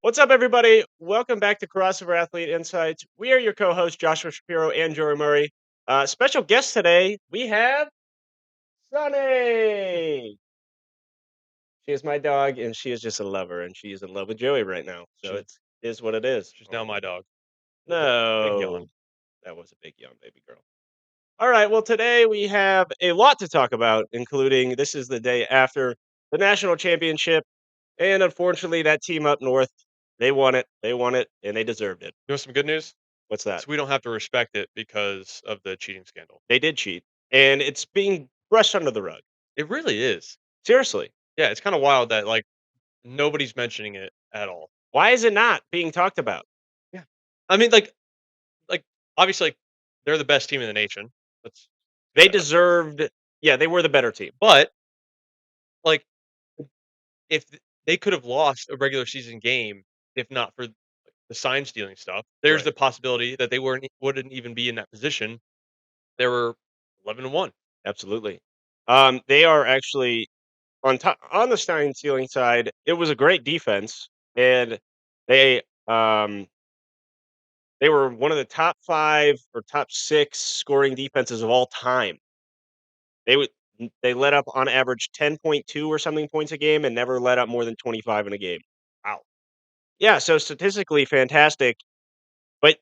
What's up, everybody? Welcome back to Crossover Athlete Insights. We are your co-hosts, Joshua Shapiro and Jory Murray. Special guest today, we have Sunny. She is my dog, and she is just a lover, and she is in love with Joey right now. So She's it is what it is. she's now my dog. Big No, yawn. that was a big yawn, baby girl. All right. Well, today we have a lot to talk about, including this is the day after the national championship. And unfortunately, that team up north, they won it. They won it, and they deserved it. You want some good news? What's that? So we don't have to respect it because of the cheating scandal. They did cheat, and it's being brushed under the rug. It really is. Seriously. Yeah, it's kinda wild that, nobody's mentioning it at all. Why is it not being talked about? Yeah. I mean, like, obviously, they're the best team in the nation. Let's get They that out there. deserved yeah, they were the better team. But, like, if th they could have lost a regular season game if not for the sign stealing stuff, there's Right. the possibility that they wouldn't even be in that position. They were 11-1. Absolutely. They are actually on the Stein ceiling side, it was a great defense, and they, they were one of the top 5 or top 6 scoring defenses of all time. They let up on average 10.2 or something points a game and never let up more than 25 in a game. Wow. Yeah, so statistically fantastic, but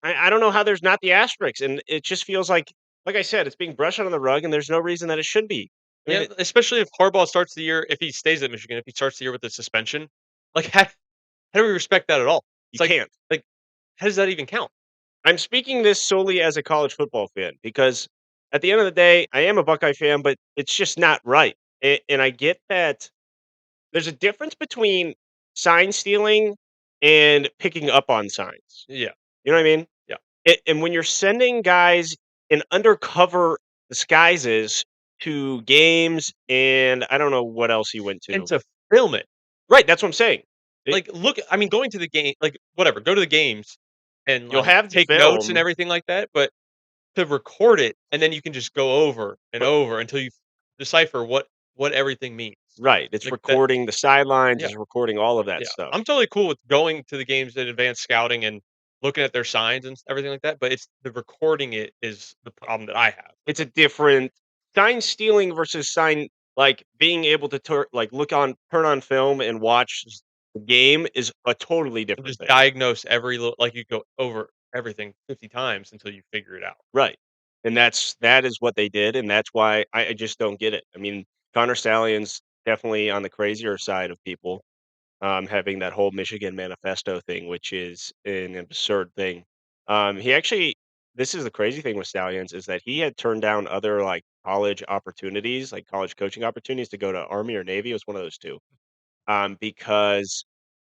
I don't know how there's not the asterisks, and it just feels like I said, it's being brushed under the rug, and there's no reason that it should be. I mean, Yeah, especially if Harbaugh starts the year if he stays at Michigan, if he starts the year with a suspension, like, how do we respect that at all? you It's can't. like, how does that even count? I'm speaking this solely as a college football fan because at the end of the day, I am a Buckeye fan, but it's just not right. And I get that there's a difference between sign stealing and picking up on signs. Yeah, You know what I mean? yeah. And when you're sending guys in undercover disguises to games, and I don't know what else he went And to. to film it, Right, that's what I'm saying. It, look, I mean, going to the game, whatever, go to the games and, you'll have take notes and film. everything like that, but to record it, and then you can just go over and r- over until you decipher what everything means. Right, it's Like, that recording the sidelines, yeah. it's recording all of that Yeah, stuff. I'm totally cool with going to the games in advanced scouting and looking at their signs and everything like that, but it's the recording it is the problem that I have with It's a it. different sign stealing versus sign like being able to turn on film and watch the game is a totally And different just thing. diagnose every little you go over everything 50 times until you figure it out. Right. And that is what they did, and that's why I just don't get it. I mean, Connor Stallion's definitely on the crazier side of people, having that whole Michigan manifesto thing, which is an absurd thing. He actually this is the crazy thing with Stallions is that he had turned down other like college opportunities, like college coaching opportunities to go to Army or Navy. It was one of those two. Because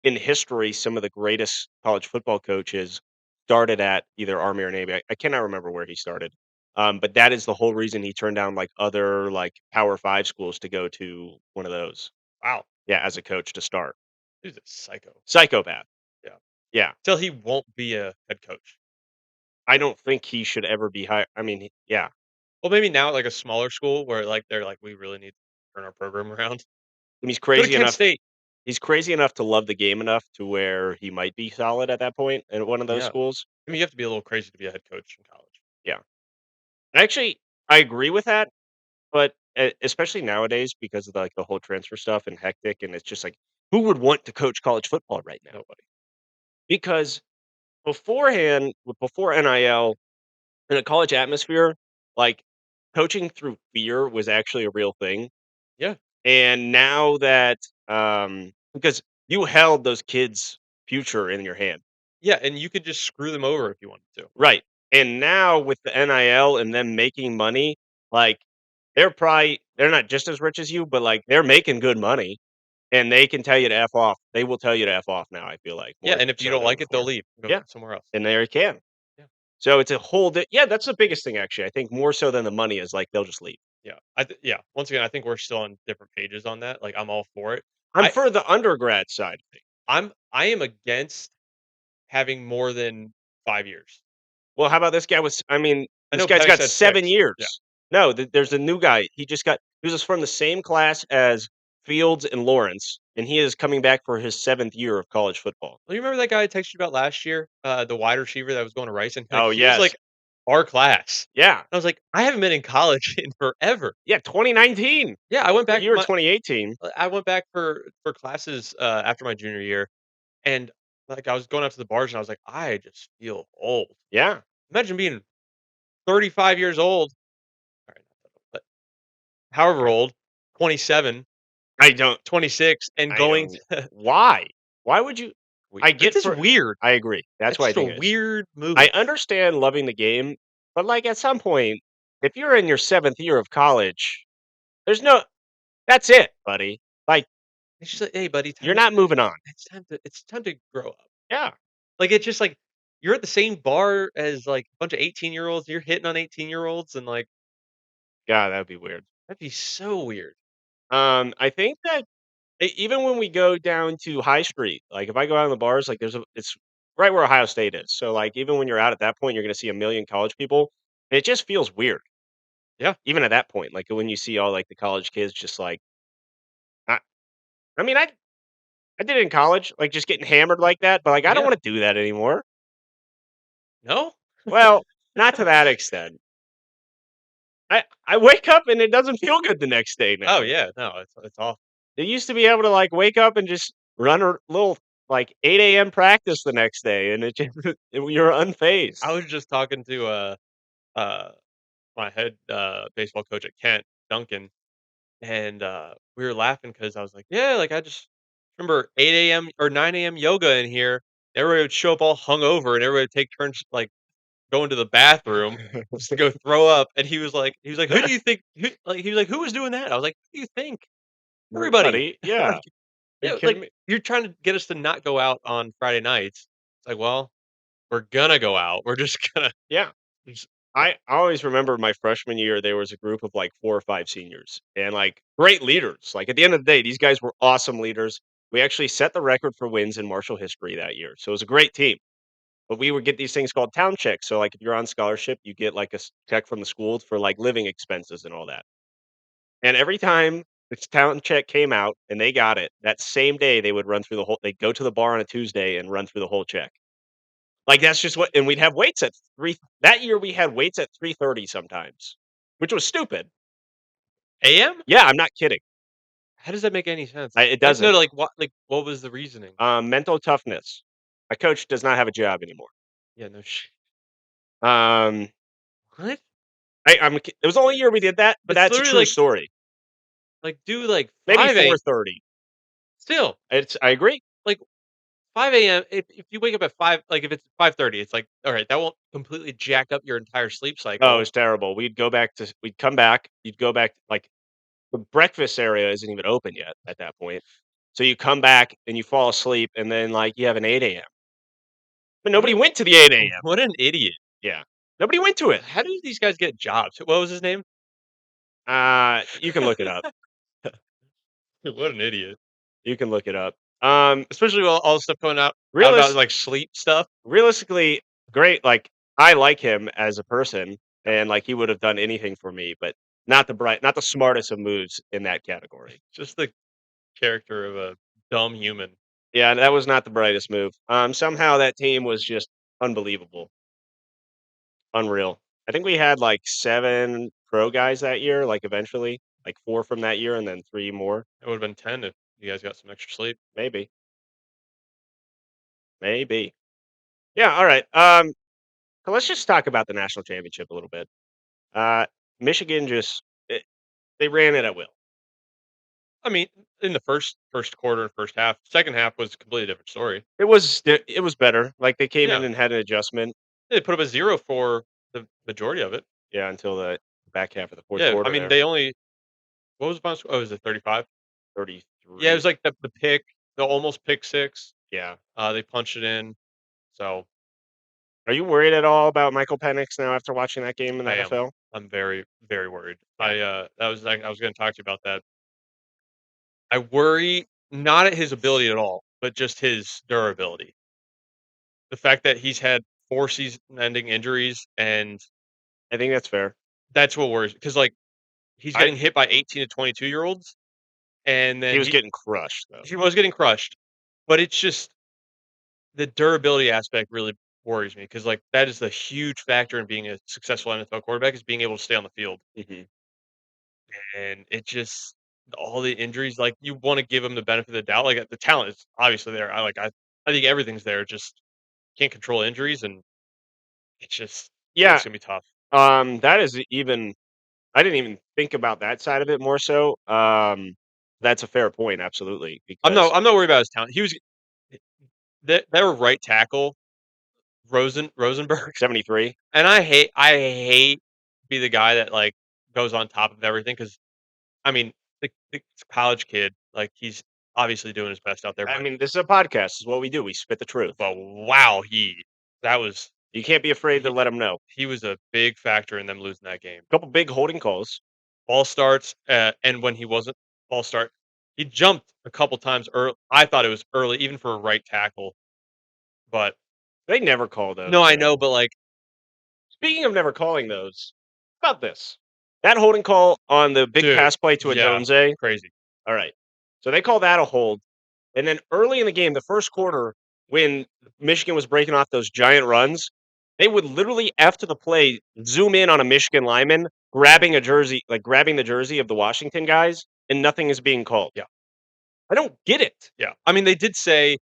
in history, some of the greatest college football coaches started at either Army or Navy. I cannot remember where he started. But that is the whole reason he turned down like other like Power Five schools to go to one of those. Wow, Yeah, as a coach to start. he's a psycho. Psychopath. Yeah. Yeah. Till he won't be a head coach. I don't think he should ever be hired. I mean, yeah. Well, maybe now at, a smaller school where, they're like, "We really need to turn our program around." He's Go to crazy Kent enough. State. He's crazy enough to love the game enough to where he might be solid at that point at one of those Yeah. schools. I mean, you have to be a little crazy to be a head coach in college. Yeah. Actually, I agree with that. But especially nowadays because of like the whole transfer stuff and hectic, and it's just like, who would want to coach college football right now? Nobody. Because beforehand, before NIL in a college atmosphere, like coaching through fear was actually a real thing. Yeah. And now that because you held those kids' future in your hand. Yeah, and you could just screw them over if you wanted to. Right. And now with the NIL and them making money, like they're not just as rich as you, but like they're making good money and they can tell you to F off. They will tell you to F off now, I feel like Yeah, more and if you so don't than like it, they'll before. leave, go Yeah. somewhere else. And there you can. Yeah. So it's a yeah, that's the biggest thing actually. I think more so than the money is like they'll just leave. Yeah. Once again, I think we're still on different pages on that. I'm all for it. I'm I for the undergrad side of things. I am against having more than 5 years. Well, how about this guy was I mean, I this know guy's Penix got said 7 6. Yeah. years. No, there's a new guy. He just got he was from the same class as Fields and Lawrence, and he is coming back for his 7th year of college football. Well, you remember that guy I texted you about last year? The wide receiver that was going to Rice, and, like, Oh, he was, yes. like, our class. Yeah. I was like, "I haven't been in college in forever." Yeah, 2019. Yeah, I went back You were my 2018. I went back for classes, after my junior year, and, like, I was going out to the bars, and I was like, "I just feel old." Yeah. Imagine being 35 years old, alright, not that old, but however I old, 27, I don't 26, and I going don't to why? Why would you we I it's get just for weird. I agree. That's It's what I just a think it is. weird I move. understand loving the game, but, like, at some point, if you're in your 7th year of college, there's no that's it, buddy. Like, It's just like, "Hey, buddy, you're time not moving on. it's time to grow up." Yeah. Like, it's just like, you're at the same bar as, like, a bunch of 18-year-olds, you're hitting on 18-year-olds, and, like, God, that'd be weird. that'd be so weird. I think that even when we go down to High Street, like, if I go out in the bars, like, it's right where Ohio State is. So, like, even when you're out at that point, you're gonna see a million college people, and it just feels weird, Yeah, even at that point. Like, when you see all, like, the college kids just, like I I mean, I did it in college, like, just getting hammered like that, but, like, I don't yeah. wanna do that anymore. No? Well, not to that extent. I wake up and it doesn't feel good the next day Oh, now. yeah, no, it's awful. They used to be able to, like, wake up and just run a little, like, 8 a.m. practice the next day, and it just you're I unfazed. was just talking to, uh, my head, baseball coach at Kent, Duncan, and, we were laughing because I was like, "Yeah, like, I just remember 8 a.m. or 9 a.m. yoga in here." Everybody would show up all hungover, and everybody would take turns, like, going to the bathroom just to go throw up, and he was like, "Who do you think who," like, he was like, "Who was doing that?" I was like, "Who do you think?" "Everybody." Nobody, yeah. Like, Are you yeah, kidding like, me? "You're trying to get us to not go out on Friday nights." It's like, "Well, we're gonna go out. We're just gonna Yeah. just." I always remember my freshman year, there was a group of, like, 4 or 5 seniors and, like, great leaders. Like, at the end of the day, these guys were awesome leaders. We actually set the record for wins in Marshall history that year, so it was a great team. But we would get these things called town checks. So, like, if you're on scholarship, you get, like, a check from the school for, like, living expenses and all that. And every time this town check came out and they got it, that same day, they would run through the whole they'd go to the bar on a Tuesday and run through the whole check. Like, that's just what and we'd have weights at 3 that year, we had weights at 3:30 sometimes, which was stupid. AM? Yeah, I'm not kidding. How does that make any sense? It Like, no, doesn't. what was the reasoning? Mental toughness. My coach does not have a job anymore. Yeah, no Um, what? it was the only year we did that, but It's that's a literally true like story. do, like, Maybe 5 a 4:30. still, I agree. like, 5 a.m. If you wake up at 5, like, if it's 5:30, it's like, alright, that won't completely jack up your entire sleep Oh, cycle. it's terrible. We'd come back, you'd go back, like, the breakfast area isn't even open yet at that point. So you come back and you fall asleep, and then, like, you have an 8 a.m. But What nobody a went to the 8 a.m. what an idiot. Yeah. Nobody went to it. How do these guys get jobs? What was his name? You can look it up. What an idiot. You can look it up. Especially with all the stuff coming out about, Realis like, sleep stuff. realistically, great, like, I like him as a person, Yeah. and, like, he would have done anything for me, but not the smartest of moves in that category. Just the character of a dumb human. Yeah, that was not the brightest move. Somehow that team was just unbelievable, unreal. I think we had, like, 7 pro guys that year, like, eventually, like, 4 from that year and then 3 more, It would've been 10 if you guys got some extra sleep. maybe, maybe. Yeah, alright, so let's just talk about the national championship a little bit. Uh, Michigan just they ran it at will. I mean, in the first quarter and first half. Second half was a completely different story. It was better, like, they came in Yeah. and had an adjustment, They put up a 0 for the majority of it. yeah, until the back half of the 4th Yeah, I quarter mean, there, they only what was the final score? Oh, was it 35? Yeah, it 33. was like the pick, the almost pick 6. Yeah. They punched it in. So, Are you worried at all about Michael Penix now after watching that game in the I am. NFL? I'm very, very worried. Yeah. I was gonna talk to you about that. I worry not at his ability at all, but just his durability. The fact that he's had 4 season-ending injuries, and I think that's fair. that's what worries, because like, he's I getting hit by 18 to 22-year-olds, and He then was getting crushed, though. he was getting crushed, but it's just the durability aspect really worries me because, like, that is a huge factor in being a successful NFL quarterback is being able to stay on the field, Mhm. and it just all the injuries, like, you wanna give him the benefit of the doubt, like, the talent is obviously there, I think everything's there, just can't control injuries, and it's just Yeah, it's gonna be tough. that is even I didn't even think about that side of it more so. That's a fair point, absolutely, because I'm not worried about his talent. He was their right tackle, Rosenberg, 73. and I hate to be the guy that, like, goes on top of everything because I mean, the college kid, like, he's obviously doing his best out there, I mean, this is a podcast, this is what we do, we spit the truth. but wow, that was You can't be afraid to he let him know. he was a big factor in them losing that game. Couple big holding calls. Ball starts, and when he wasn't ball start, he jumped a couple times early. I thought it was early even for a right tackle, but They never call no, those, I man. know, but, like, Speaking of never calling those, how about this? That holding call on the big dude, pass play to yeah, Adonze. crazy. All right. So they call that a hold. And then early in the game, the first quarter, when Michigan was breaking off those giant runs, they would literally after the play zoom in on a Michigan lineman grabbing a jersey, like grabbing the jersey of the Washington guys, and nothing is being called. Yeah, I don't get it. yeah. I mean, they did say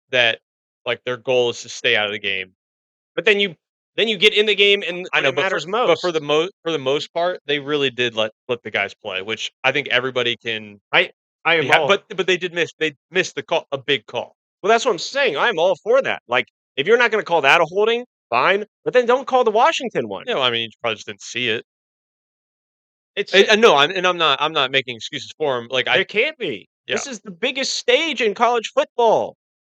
that, like, their goal is to stay out of the game. But then you get in the game and I when know, it but matters most. for the most part, they really did let the guys play, which I think everybody can I I be am ha all but they missed the call a big call. well, that's what I'm saying. I'm all for that. Like, if you're not gonna call that a holding, fine, but then don't call the Washington one. You know, I mean, you probably just didn't see it. It's And no, I'm not making excuses for him, like, I there can't be. yeah, This is the biggest stage in college football.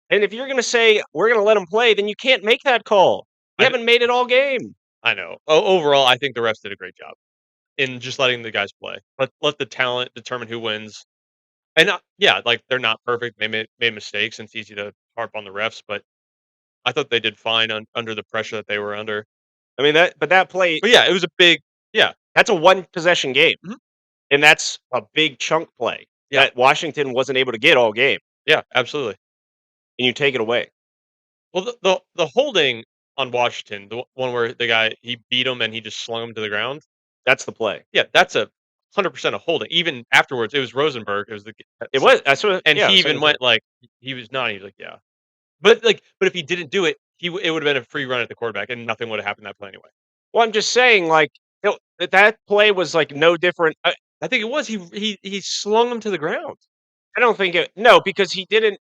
And if you're gonna say we're gonna let them play, then you can't make that call. You I kn haven't made it all game. I know. O overall, I think the refs did a great job in just letting the guys play. Let the talent determine who wins. And, yeah, like, they're not perfect, they made mistakes, and it's easy to harp on the refs, but I thought they did fine under the pressure that they were under. I mean that play But, yeah, it was a big yeah, that's a one possession game, mhm, and that's a big chunk play yeah, that Washington wasn't able to get all game, yeah, absolutely. and you take it away. Well, the holding on Washington, the one where the guy, he beat him and he just slung him to the ground, That's the play. yeah, that's a 100% a holding. Even afterwards, it was Rosenberg, it was the g It so was that's what and yeah, he that's what even I'm saying. went, like, he was not, he was like, "Yeah." But if he didn't do it, it would've been a free run at the quarterback, and nothing would've happened that play anyway. Well, I'm just saying, like, that play was, like, no different I think it was, he slung him to the ground. I don't think it no, because he didn't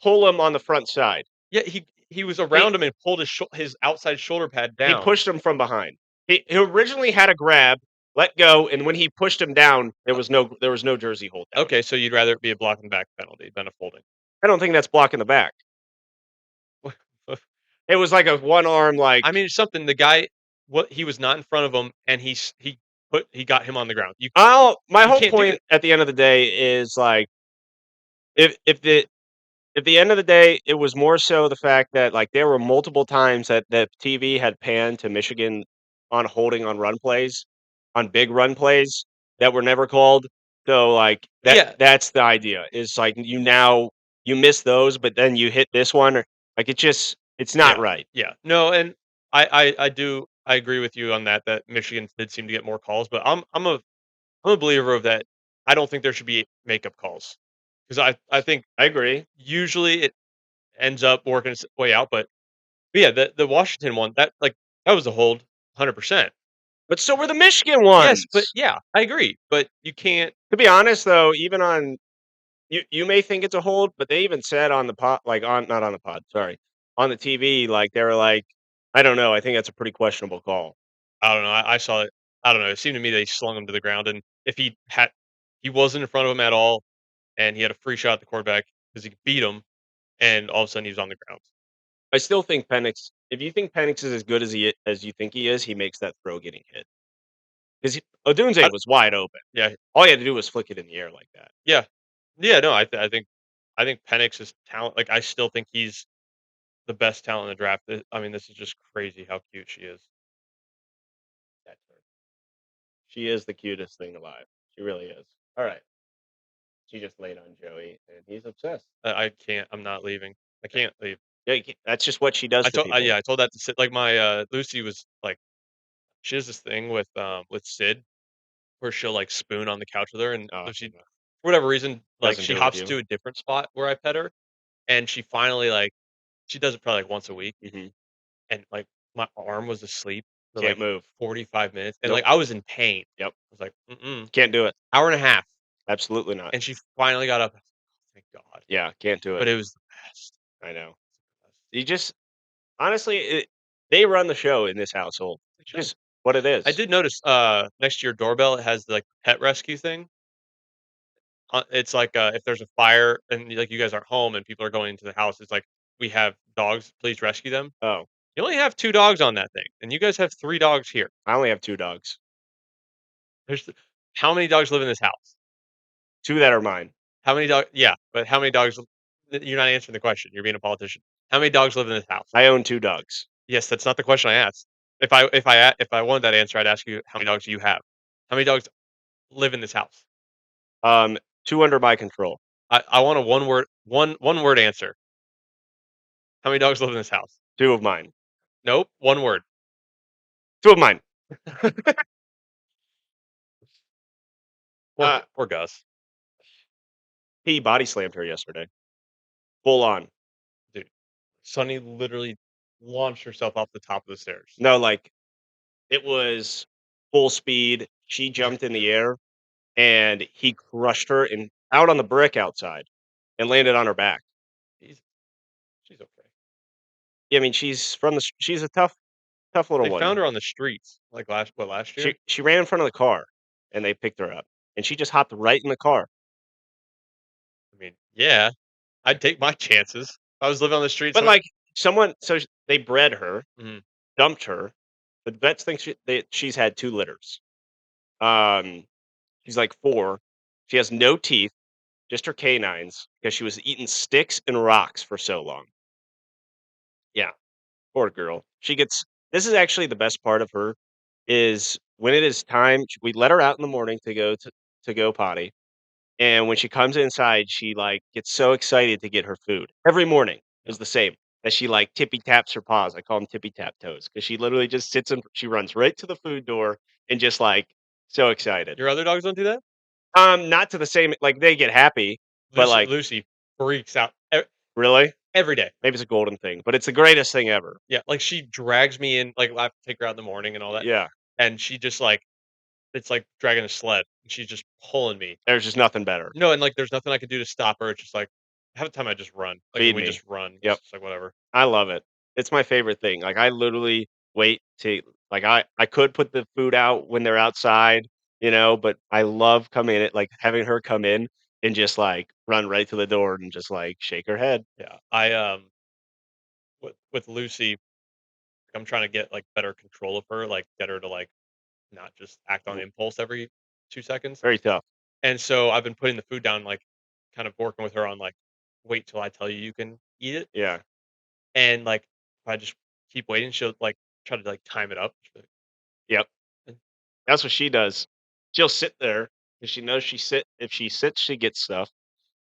pull him on the front side. Yeah, he was He around him and pulled his outside shoulder pad he down. pushed him from behind. He originally had a grab, let go, and when he pushed him down, O there was no jersey hold down. okay, so you'd rather it be a blocking back penalty than a holding. I don't think that's blocking the back. It was like a one arm, like, I mean, it's something the guy what he was not in front of him, and he got him on the ground. I'll my You whole can't do point that. at the end of the day is, like, if the at the end of the day, it was more so the fact that, like, there were multiple times that TV had panned to Michigan on holding on run plays, on big run plays that were never called. So, like, Yeah, that's the idea, is, like, you miss those, but then you hit this one, or like, it's not yeah, right. yeah. No, and I agree with you on that, that Michigan did seem to get more calls, but I'm a believer of that. I don't think there should be makeup calls because I think I agree, usually it ends up working its way out, but yeah, the Washington one, that was a hold, 100%. but so were the Michigan Yes, but ones. yeah, I agree, but you can't To be honest, though, even on you may think it's a hold, but they even said on the pod like, on not on the pod, sorry, on the TV, like, they were like, "I don't know, I think that's a pretty questionable call." I don't know, I saw it. I don't know, it seemed to me they slung him to the ground, and if he wasn't in front of him at all, and he had a free shot at the quarterback because he beat him, and all of a sudden he was on the ground. I still think Penix if you think Penix is as good as you think he is, he makes that throw getting hit. 'Cause Odunze I was wide open. yeah, All he had to do was flick it in the air like that. yeah. Yeah, no, I think Penix is talent, like, I still think he's the best talent in the draft. I mean, this is just crazy how cute she is. That's her. She is the cutest thing alive. She really is. Alright. She just laid on Joey, and he's obsessed. I can't. I'm not leaving. I can't leave. Yeah, that's just what she does to people. Yeah, I told that to Sid. Like my Lucy was like, she has this thing with Sid where she'll like spoon on the couch with her, and Oh, Lucy, no. for whatever reason, like Doesn't she do it with hops you. to a different spot where I pet her, and she finally like she does it probably like once a week, Mhm. and like my arm was asleep for Can't like move. 45 minutes, and Nope. like I was in pain. Yep. I was like, mm-mm, Can't do it. hour and a half, Absolutely not. and she finally got up. I was like, "Oh, thank God," Yeah, can't do it. but it was the best. I know. You just honestly, they run the show in this household. They It's should. just what it I is. did notice, next to your doorbell, it has, like, pet rescue thing. It's like, if there's a fire and, like, you guys aren't home and people are going into the house, it's like, "We have dogs, please rescue them." Oh, You only have 2 dogs on that thing, and you guys have 3 dogs here. I only have 2 dogs. There's how many dogs live in this house? 2 that are mine. How many dog Yeah, but how many dogs you're not answering the question, you're being a politician. How many dogs live in this house? I own 2 dogs. Yes, that's not the question I asked. If I wanted that answer, I'd ask you how many dogs do you have? How many dogs live in this house? Um, 2 under my control. I want a one-word answer. How many dogs live in this house? 2 of mine. Nope, one word. 2 of mine. Uh, Poor Gus. he body slammed her yesterday. Full on. Dude, Sunny literally launched herself off the top of the stairs. No, like, it was full speed. She jumped in the air, and he crushed her and out on the brick outside and landed on her back. She's she's okay. Yeah, I mean, she's a tough little They found one. her on the streets, like, last year? She ran in front of the car, and they picked her up, and she just hopped right in the car. I mean, yeah, I'd take my chances. If I was living on the streets, But, like, someone so sh they bred her, mhm, dumped her. The vets think she's had 2 litters. Um, she's, like, 4. She has no teeth, just her canines, because she was eating sticks and rocks for so long. Yeah, poor girl. She gets this is actually the best part of her, is when it is time we let her out in the morning to go potty. And when she comes inside, she, like, gets so excited to get her food. Every morning yeah. is the same, that she, like, tippy taps her paws. I call them tippy tap toes because she literally just sits in she runs right to the food door and just, like, so excited. Your other dogs don't do that? Not to the same like, they get happy, but, like Lucy freaks out really? every day. Maybe it's a golden thing, but it's the greatest thing ever. Yeah, like, she drags me in, like, I have to take her out in the morning and all that, Yeah, and she just, like it's like dragging a sled, and she's just pulling me. there's just nothing better. No, and, like, there's nothing I could do to stop her, it's just like half the time I just run, like, and Feed we me. just run, Yep, it's just like, whatever. I love it. It's my favorite thing. Like, I literally wait to like, I could put the food out when they're outside, but I love coming in like, having her come in and just, like, run right to the door and just, like, shake her head. Yeah, with Lucy, I'm trying to get, like, better control of her, like, get her to, like, not just act on Mhm. impulse every 2 seconds, Very tough. and so I've been putting the food down, like, kind of working with her on, like, "Wait till I tell you you can eat it," Yeah. and, like, if I just keep waiting, she'll, like, try to, like, time it up. She'll be Yep. like, That's what she does. She'll sit there because she knows if she sits, she gets stuff.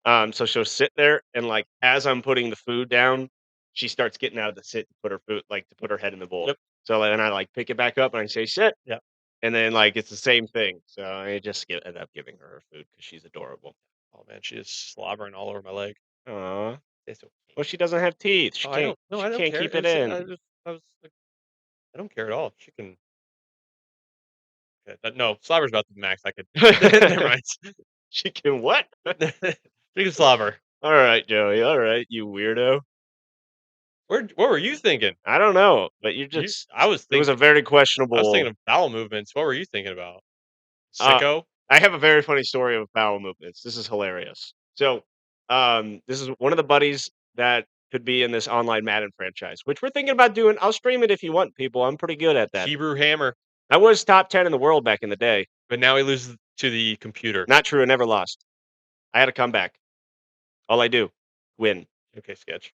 So she'll sit there and, like, as I'm putting the food down, she starts getting out of the sit to put her food like, to put her head in the bowl. "Yep, So, like, and I, like, pick it back up and I say, "Sit." yeah." And then, like, it's the same thing. So I just end up giving her food because she's adorable. Oh, man, she is slobbering all over my leg. Aw. It's okay. Well, she doesn't have teeth. Oh, I don't no, She I don't can't care. keep it in. I was like, I don't care at all. She can okay, no, slobber's about the max I could never mind. She can what? She can slobber. Alright, Joey, alright, you weirdo. What were you thinking? I don't know, but you You just I was it was a thinking very I was thinking questionable of bowel movements. What were you thinking about? uh, Sicko? I have a very funny story of bowel movements. This is hilarious. So, this is one of the buddies that could be in this online Madden franchise, which we're thinking about doing. I'll stream it if you want, people. I'm pretty good at that. Hebrew hammer. I was top 10 in the world back in the day. But now he loses to the computer. Not true, I never lost. I had a comeback. All I do, win. Okay, sketch.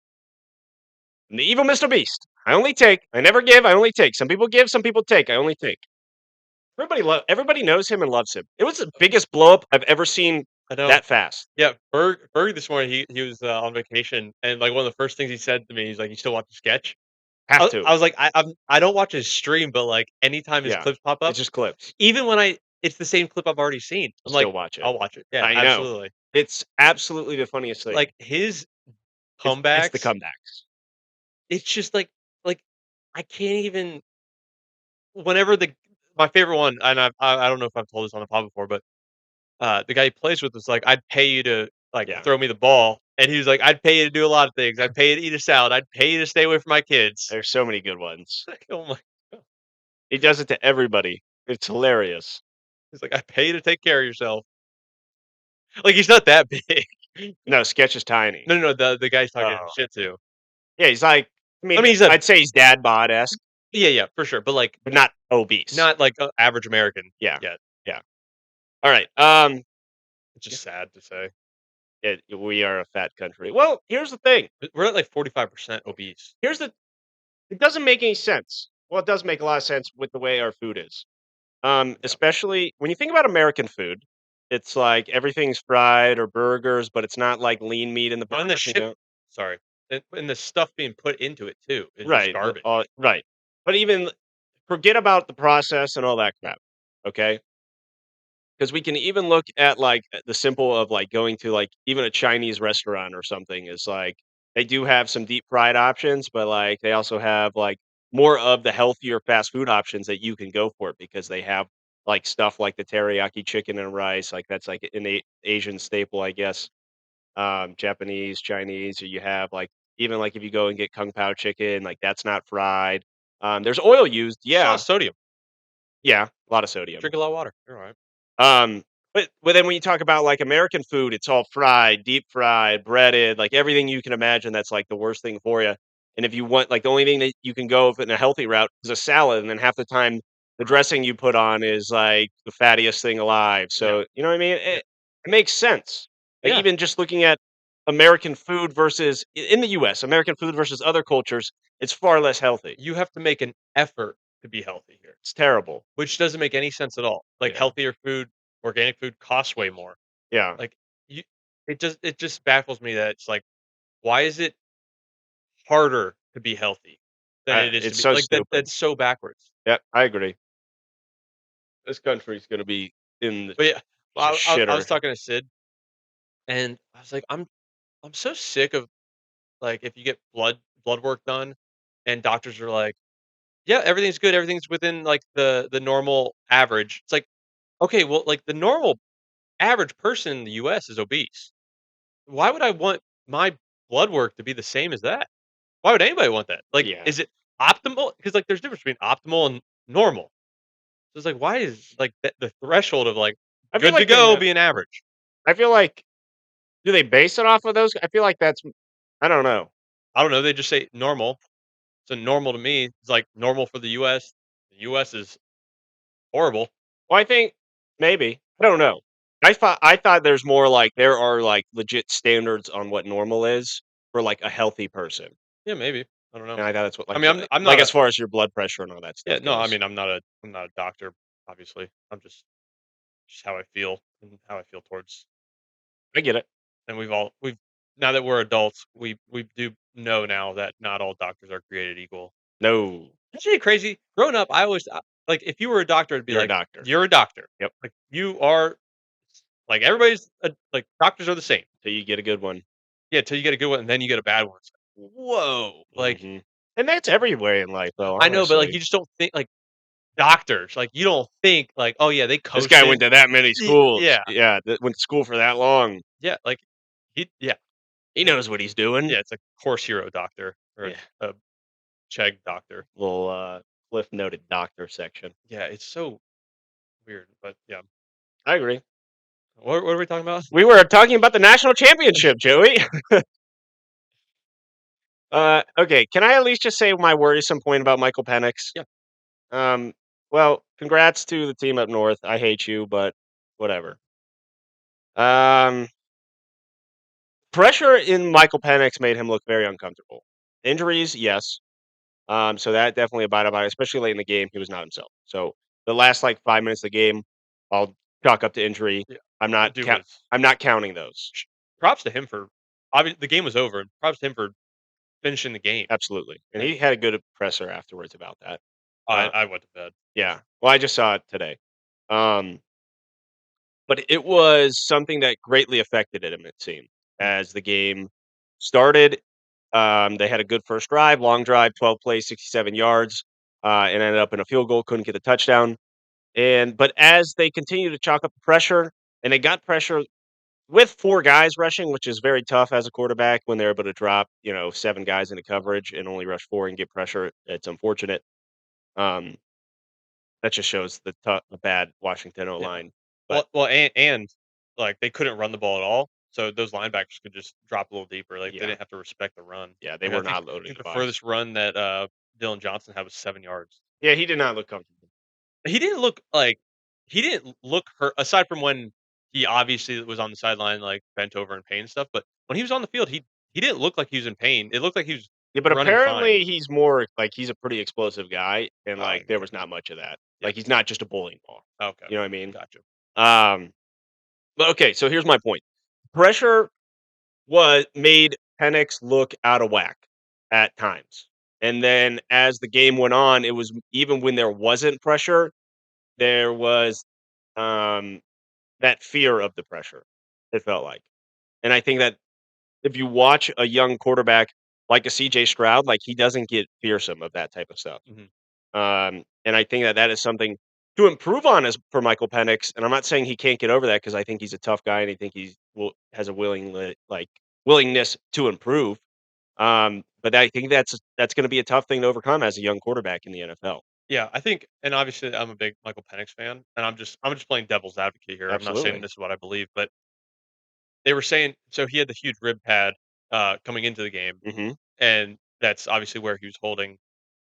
I'm the evil Mr. Beast. I only take. I never give. I only take. Some people give. Some people take. I only take. Everybody knows him and loves him. It was the biggest blow up I've ever seen I know. that fast. Yeah, Berg this morning, he was, on vacation, and, like, one of the first things he said to me, he's like, "You still watch the sketch?" Have I to. was like, I don't watch his stream, but, like, anytime his Yeah. clips pop up, It's just clips. even when it's the same clip I've already seen, You I'm still like, watch it. "I'll watch it." Yeah, I know. absolutely. It's absolutely the funniest thing. Like, his It's the comebacks, comebacks. it's just like, I can't even whenever the my favorite one, and I don't know if I've told this on the pod before, but, the guy he plays with was like, "I'd pay you to, like, Yeah. throw me the ball," and he was like, "I'd pay you to do a lot of things. I'd pay you to eat a salad. I'd pay you to stay away from my kids." There's so many good ones. Like, oh my god. He does it to everybody. It's hilarious. He's like, "I pay you to take care of yourself." Like, he's not that big. No, Sketch is tiny. No, the guy he's talking Oh. shit to. Yeah, he's like I I mean, mean, I'd say he's dad bod-esque, yeah, for sure, but, like, but not obese. not like a average American Yeah. yet. Yeah. Alright, It's just sad to say. we are a fat country. Well, here's the thing. We're at, like, 45% obese. Here's the It doesn't make any sense. Well, it does make a lot of sense with the way our food is. Yeah. Especially when you think about American food, it's like everything's fried or burgers, but it's not like lean meat in the Oh, and the burgers, you ship know? sorry, and the stuff being put into it too is just Right, garbage. right. But even forget about the process and all that crap, okay? Because we can even look at like the simple of like going to like even a Chinese restaurant or something is like they do have some deep fried options, but like they also have like more of the healthier fast food options that you can go for because they have like stuff like the teriyaki chicken and rice, like that's like an Asian staple, I guess. Japanese, Chinese, or you have like even like if you go and get kung pao chicken, like that's not fried. There's oil used, Just a lot yeah, of sodium. yeah, a lot of sodium. Drink a lot of water. You're alright. But then when you talk about, like, American food, it's all fried, deep fried, breaded, like, everything you can imagine that's, like, the worst thing for you. And if you want like, the only thing that you can go in a healthy route is a salad, and then half the time, the dressing you put on is, like, the fattiest thing alive. Yeah. So, you know what I mean? Yeah. It makes sense. Like, Yeah. even just looking at American food versus in the US, American food versus other cultures, it's far less healthy. You have to make an effort to be healthy here, It's terrible. which doesn't make any sense at all. Like, Yeah. healthier food, organic food costs way more. Yeah. Like, you it just baffles me that it's like, why is it harder to be healthy than it is to It's be so like, stupid. that's so backwards. Yeah, I agree. This country's gonna be in the But yeah, sh I was shitter. talking to Sid, and I was like, I'm so sick of, like, if you get blood work done and doctors are like, "Yeah, everything's good, everything's within, like, the normal average." It's like, okay, well, like, the normal average person in the US is obese. Why would I want my blood work to be the same as that? Why would anybody want that? Like, Yeah. is it optimal? Because, like, there's a difference between optimal and normal. So it's like, why is, like, the threshold of, like, I feel good to like they go have being average? I feel like do they base it off of those? I feel like that's I don't know. I don't know, they just say normal. So normal to me is, like, normal for the US. The US is horrible. Well, I think maybe. I don't know. I thought there's more like there are, like, legit standards on what normal is for, like, a healthy person, Yeah, maybe. I don't know. and I thought that's what, I like mean, I'm like, not as a far as your blood pressure and all that yeah, stuff no, I goes. mean, I'm not a doctor, obviously. I'm just how I feel and how I feel towards I get it. and we've now that we're adults, we do know now that not all doctors are created equal. No. It's really crazy. Growing up, I always like if you were a doctor, it'd be You're a like doctor. you're a doctor. Yep. Like you are like everybody's like doctors are the same. Till you get a good one. Yeah, till you get a good one, and then you get a bad one. It's like, whoa! Like Mhm. And that's everywhere in life, though, I know, but like honestly. you just don't think like doctors. Like you don't think like, oh yeah, they This guy went coasted. to that many schools. Yeah, Yeah, that went to school for that long. yeah. Like yeah, He knows what he's doing. yeah. It's a course hero doctor or Yeah. a Chegg doctor. Little, cliff noted doctor section. Yeah, it's so weird. But yeah, I agree. what are we talking about? We were talking about the national championship, Joey. Okay, can I at least just say my worrisome point about Michael Penix? Yeah, Um, well, congrats to the team up north. I hate you, but whatever. Um, Pressure in Michael Penix made him look very uncomfortable. Injuries, yes. So that definitely abided by it, especially late in the game. He was not himself. So the last like 5 minutes of the game, I'll chalk up to injury. yeah. That dude was I'm not counting those. sh props to him for the game was over, and props to him for finishing the game, Absolutely, and and he had a good presser afterwards about that. I Uh, I went to bed. yeah. Well, I just saw it today. Um, but it was something that greatly affected him, it seemed, Mm, as the game started. They had a good first drive, long drive, 12 plays, 67 yards, and ended up in a field goal. Couldn't get the touchdown. But as they continued to chalk up the pressure, and they got pressure with 4 guys rushing, which is very tough as a quarterback when they're able to drop, 7 guys into coverage and only rush 4 and get pressure. It's unfortunate. Um, that just shows the bad Washington yeah. O-line. But Well, like, they couldn't run the ball at all, so those linebackers could just drop a little deeper, like, they yeah, didn't have to respect the run. yeah, they Like, I were think not I loaded think the the box. furthest run that, Dylan Johnson had was 7 yards. Yeah, he did not look comfortable. He didn't look like he didn't look hurt aside from when he obviously was on the sideline, like, bent over in pain and stuff, but when he was on the field, he didn't look like he was in pain. It looked like he was Yeah, but running fine. apparently he's more like he's a pretty explosive guy, and Oh, like there okay. was not much of that. Yeah. Like he's not just a bowling ball. Okay. You know what I mean? Gotcha. Um, but okay, so here's my point. Pressure was made Penix look out of whack at times. And then as the game went on, it was even when there wasn't pressure, there was um that fear of the pressure. It felt like. And I think that if you watch a young quarterback like a CJ Stroud, like he doesn't get fearsome of that type of stuff. Mhm. And I think that that is something to improve on as for Michael Penix. And I'm not saying he can't get over that because I think he's a tough guy and I think has a willingness to improve. But I think that's going to be a tough thing to overcome as a young quarterback in the NFL. Yeah, I think and obviously, I'm a big Michael Penix fan, and I'm just playing devil's advocate here. I'm not saying Absolutely. this is what I believe, but they were saying so he had the huge rib pad, coming into the game, Hmm. and that's obviously where he was holding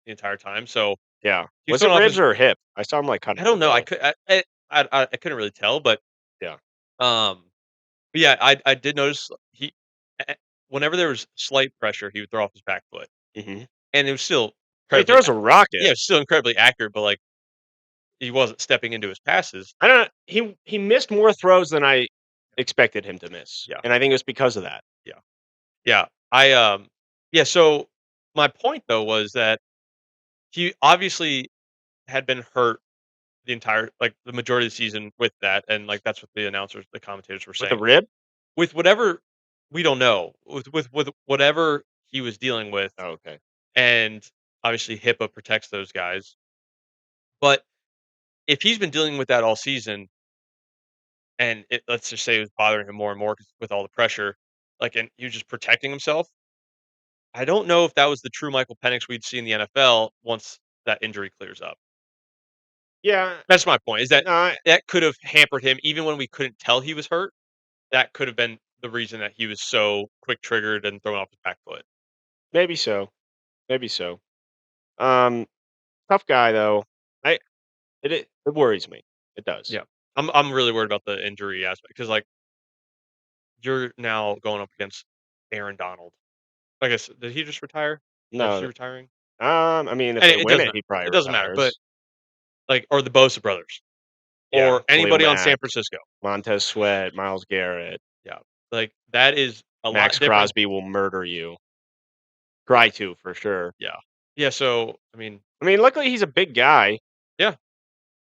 the entire time, so Yeah. he was Was it throwing off ribs his or hip? I saw him like kind I of don't know, I both. could I couldn't really tell, Yeah. um, but yeah, I did notice whenever there was slight pressure, he would throw off his back foot, Hmm. and it was still He incredibly throws a yeah, rocket. it was still incredibly accurate, but, like, he wasn't stepping into his passes. I don't. He missed more throws than I expected him to miss, Yeah, and I think it was because of that. yeah, yeah. Yeah, so my point, though, was that he obviously had been hurt the entire like, the majority of the season with that, and, like, that's what the commentators were With the saying. rib? With whatever we don't know, with whatever he was dealing with, Oh, okay. and obviously HIPAA protects those guys, but if he's been dealing with that all season, and let's just say it was bothering him more and more 'cause with all the pressure, like, and he was just protecting himself, I don't know if that was the true Michael Penix we'd see in the NFL once that injury clears up. Yeah. That's my point, is that No, that could have hampered him even when we couldn't tell he was hurt. That could have been the reason that he was so quick triggered and thrown off his back foot. maybe so. Maybe so. Um, Tough guy though. I it worries me. It does. Yeah. I'm really worried about the injury aspect because, like, you're now going up against Aaron Donald. I guess did he just retire? Or is he No. retiring? I mean, if And they it win doesn't it, he probably it doesn't matter, but, retires. like or the Bosa brothers, Yeah. or Khalil anybody on San Mack, Francisco. Montez Sweat, Miles Garrett, Yeah. Like, that is a Max lot different. Crosby will murder you. Try to for sure. Yeah. Yeah, so, I mean, I mean, luckily he's a big guy. yeah.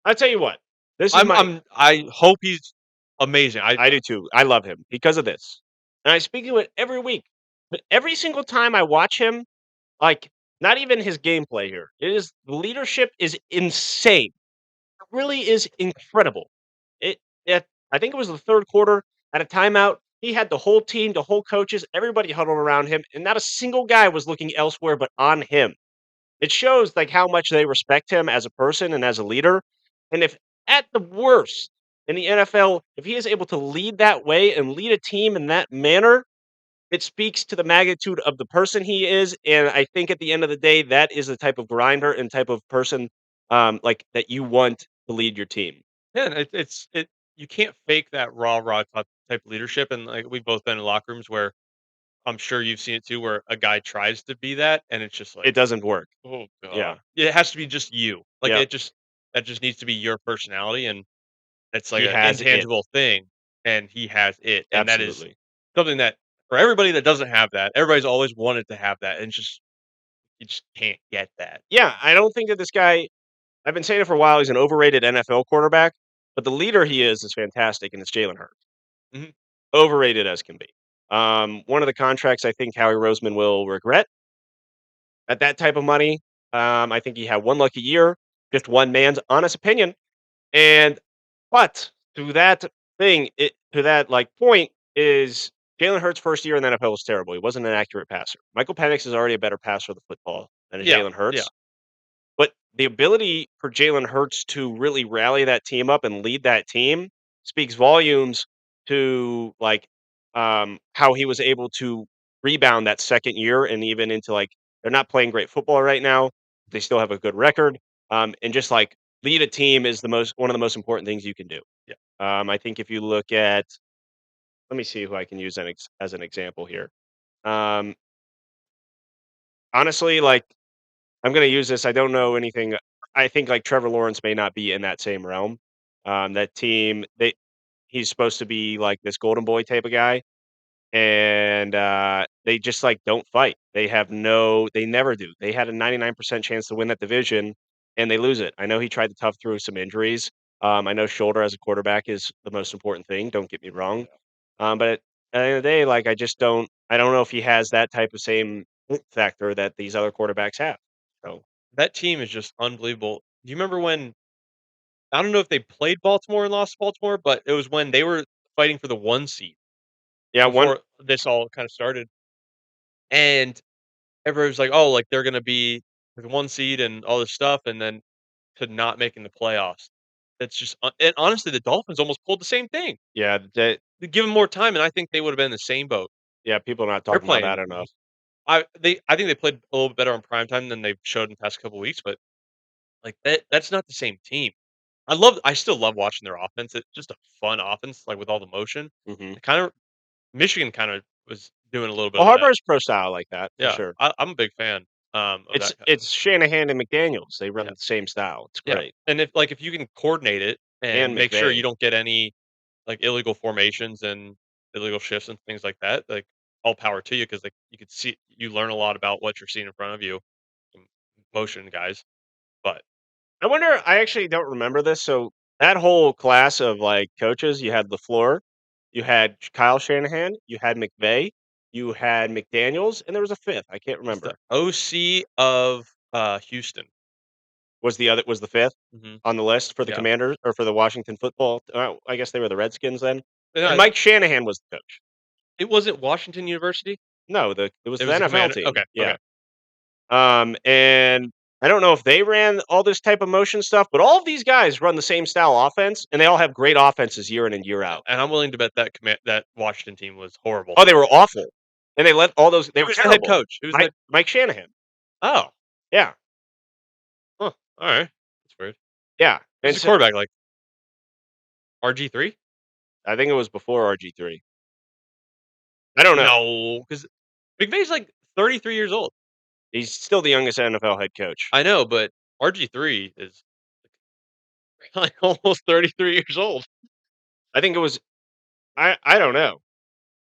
I tell you what. This is my I hope he's amazing. I do too. I love him because of this. And I speak to it every week. But every single time I watch him, like not even his gameplay here. It is the leadership is insane. It really is incredible. It, it I think it was the third quarter at a timeout. He had the whole team, the whole coaches, everybody huddled around him, and not a single guy was looking elsewhere but on him. It shows like how much they respect him as a person and as a leader. And if at the worst in the NFL, if he is able to lead that way and lead a team in that manner, it speaks to the magnitude of the person he is. And I think at the end of the day, that is the type of grinder and type of person like that you want to lead your team. Yeah, and you can't fake that raw type of leadership, and, like, we've both been in locker rooms where I'm sure you've seen it too, where a guy tries to be that, and it's just like, It doesn't work. "Oh Yeah. god." Yeah, it has to be just you. Like, Yeah. that just needs to be your personality, and it's like He an has it. intangible thing. and he has it, and that is Absolutely. something that for everybody that doesn't have that, everybody's always wanted to have that, and it's just you just can't get that. Yeah, I don't think that this guy I've been saying it for a while, he's an overrated NFL quarterback, but the leader he is fantastic, and it's Jalen Hurts. Mhm. Overrated as can be. One of the contracts I think Howie Roseman will regret at that type of money. I think he had one lucky year, just one man's honest opinion. And but to that to that like point is Jalen Hurts' first year in the NFL was terrible. He wasn't an accurate passer. Michael Penix is already a better passer of the football than a Yeah, Jalen yeah. Hurts. But the ability for Jalen Hurts to really rally that team up and lead that team speaks volumes to how he was able to rebound that second year and even into they're not playing great football right now. They still have a good record. And just lead a team is the most one of the most important things you can do. Yeah. I think if you look at let me see who I can use as an example here. Um, honestly, I'm gonna use this. I don't know anything. I think Trevor Lawrence may not be in that same realm. That team, he's supposed to be like this golden boy type of guy, and they just don't fight. They never do. They had a 99% chance to win that division, and they lose it. I know he tried to tough through some injuries. I know shoulder as a quarterback is the most important thing. Don't get me wrong. But at the end of the day, I just don't. I don't know if he has that type of same factor that these other quarterbacks have. So. That team is just unbelievable. Do you remember when I don't know if they played Baltimore and lost to Baltimore, but it was when they were fighting for the 1 seed Yeah, one before this all kinda started, and everybody was like, "Oh, like, they're gonna be the 1 seed and all this stuff," and then to not making the playoffs. That's just and honestly, the Dolphins almost pulled the same thing. yeah, that To give them more time, and I think they would've been in the same boat. yeah, people are not They're talking about that playing enough. I think they played a little bit better on prime time than they've showed in the past couple weeks, but, like, that's not the same team. I still love watching their offense. It's just a fun offense, like, with all the motion. Mhm. It kinda Michigan kinda was doing a little bit Well, of that. Harbaugh's pro style like that for Yeah, sure. I'm a big fan, of It's that ki it's Shanahan and McDaniels. They run yeah, the same style. It's yeah, great. and if you can coordinate it and And make sure you McVay. don't get any, like, illegal formations and illegal shifts and things like that, like, all power to you because like, you learn a lot about what you're seeing in front of you, from motion guys, but I wonder. I actually don't remember this. So that whole class of coaches, you had Lafleur, you had Kyle Shanahan, you had McVay, you had McDaniels, and there was a fifth. I can't he's the remember. OC of, Houston. Was the fifth Mhm, on the list for the yeah. Commanders or for the Washington football? I guess they were the Redskins then. And Yeah, Mike Shanahan was the coach. it wasn't Washington University? No, it was It the was the NFL Commander team. okay, Yeah. okay. And I don't know if they ran all this type of motion stuff, but all of these guys run the same style offense, and they all have great offenses year in and year Yeah, out. and I'm willing to bet that Washington team was horrible. Oh, they were awful, and they let all those. They Who were was the head terrible. coach? Who was the head Mike Shanahan. Oh, Yeah, huh, alright. That's weird. yeah, Who's and the so quarterback, like, RG3? I think it was before RG3. I don't know. No, because McVay's, like, 33 years old. He's still the youngest NFL head coach. I know, but RG3 is, like, almost 33 years old. I think it was. I don't know.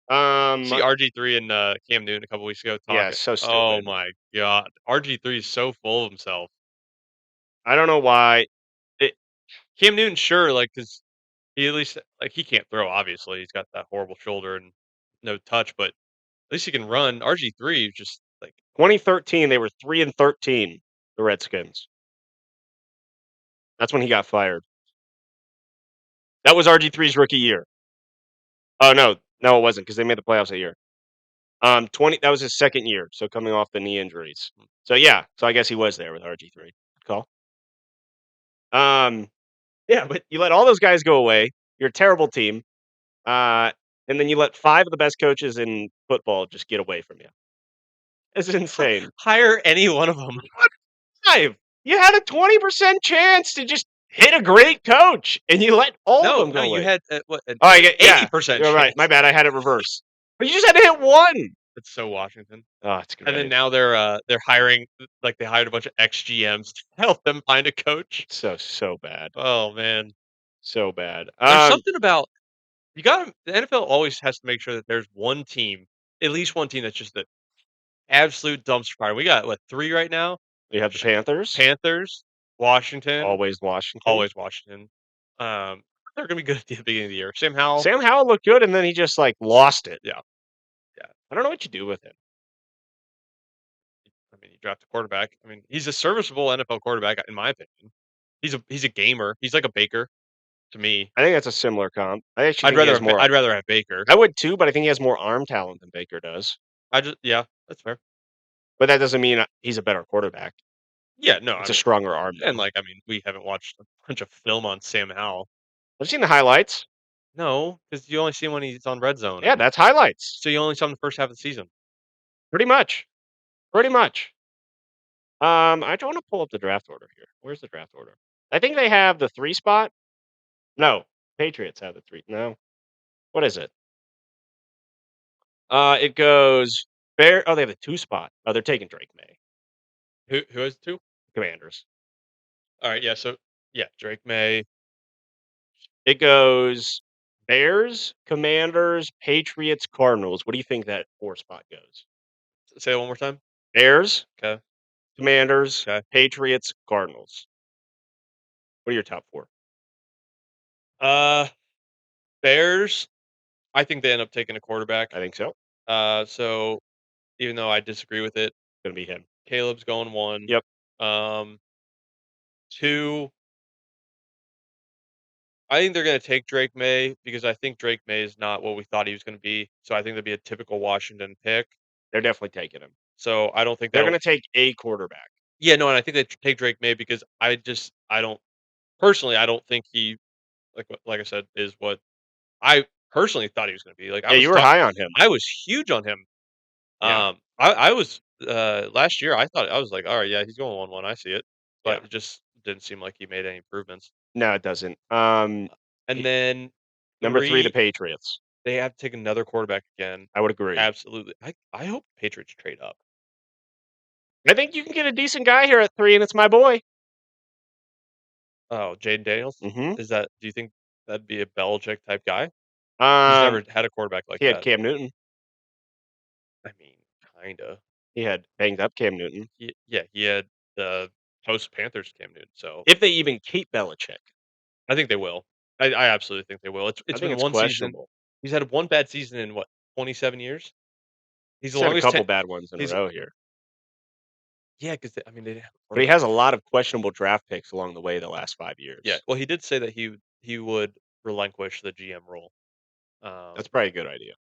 See RG3 and, Cam Newton a couple weeks ago Yeah, talking. so Oh stupid. my god. RG3 is so full of himself. I don't know why. It, Cam Newton, sure, like, because he at least like, he can't throw, obviously, he's got that horrible shoulder and no touch, but at least he can run. RG3 is just, like 2013, they were 3-13. The Redskins. That's when he got fired. That was RG3's rookie year. Oh no, it wasn't because they made the playoffs that year. 20. That was his second year, so coming off the knee injuries. So yeah, so I guess he was there with RG3. Good call. Um, yeah, but you let all those guys go away. You're a terrible team. Uh, and then you let five of the best coaches in football just get away from you. It's insane. hire any one of them. What five? You had a 20% chance to just hit a great coach, and you let all of No, them no, go you away. had, what, an Oh, I get yeah. 80% You're right. My chance. bad. I had it reversed. But you just had to hit one. It's so Washington. Oh, it's And then great. now they're hiring like, they hired a bunch of ex-GMs to help them find a coach. So bad. Oh, man. So bad. There's something about You got the NFL always has to make sure that there's one team, at least one team that's just an absolute dumpster fire. We got, what, 3 right now? You have the Sh Panthers, Panthers, Washington, always Washington. always Washington. They're gonna be good at the beginning of the year. Sam Howell, Sam Howell looked good, and then he just, like, lost it. yeah, yeah. I don't know what you do with him. I mean, you draft a quarterback. I mean, he's a serviceable NFL quarterback in my opinion. He's a gamer. He's like a Baker to me. I think that's a similar comp. I actually think he has more. I'd rather have Baker. I would too, but I think he has more arm talent than Baker does. Yeah, that's fair. But that doesn't mean he's a better quarterback. Yeah, no, I It's a mean, stronger arm, though. I mean, we haven't watched a bunch of film on Sam Howell. I've seen the highlights. No, because you only see him when he's on red zone, Yeah, and that's highlights. so you only saw him the first half of the season. Pretty much. Pretty much. I don't wanna pull up the draft order here. Where's the draft order? I think they have the 3 spot. No, Patriots have the 3. No. What is it? It goes they have the 2 spot. Oh, they're taking Drake May. Who has 2? Commanders. Alright, yeah, so yeah, Drake May. It goes Bears, Commanders, Patriots, Cardinals. What do you think that 4 spot goes? Say that one more time. Bears, Okay. Commanders, Okay. Patriots, Cardinals. What are your top 4? Uh, Bears, I think they end up taking a quarterback. I think so. So even though I disagree with it, Gonna be him. Caleb's going 1. Yep. Um, 2, I think they're gonna take Drake May because I think Drake May is not what we thought he was gonna be. So I think that'd be a typical Washington pick. They're definitely taking him. So I don't think They're that'll. gonna take a quarterback. Yeah, no, and I think they take Drake May because I don't personally I don't think he like I said is what I personally thought he was gonna be. Like Yeah, you were high on him. I was huge on him. Yeah. I was last year I thought I was like, all right, yeah, he's going 1-1. I see it, Yeah. but it just didn't seem like he made any improvements. No, it doesn't. And Y then Number 3, the 3, Patriots. they have to take another quarterback again. I would agree. Absolutely. I hope Patriots trade up. I think you can get a decent guy here at 3, and it's my boy. Oh, Jaden Daniels? Mhm. Do you think that'd be a Belichick type guy? He's Um, never had a quarterback like he had that. Cam Newton. I mean, kinda. He had banged up Cam Newton. He had the post Panthers Cam Newton, so If they even keep Belichick. I think they will. I absolutely think they will. I It's think been it's 1 season. questionable. He's had 1 bad season in what, 27 years? He's the He's had a longest couple ten bad ones in a he's row here, yeah, 'cause I mean, they didn't have a but he quarterback. has a lot of questionable draft picks along the way the last 5 Yeah, years. well, he did say that he would relinquish the GM role. That's Um, probably a good idea.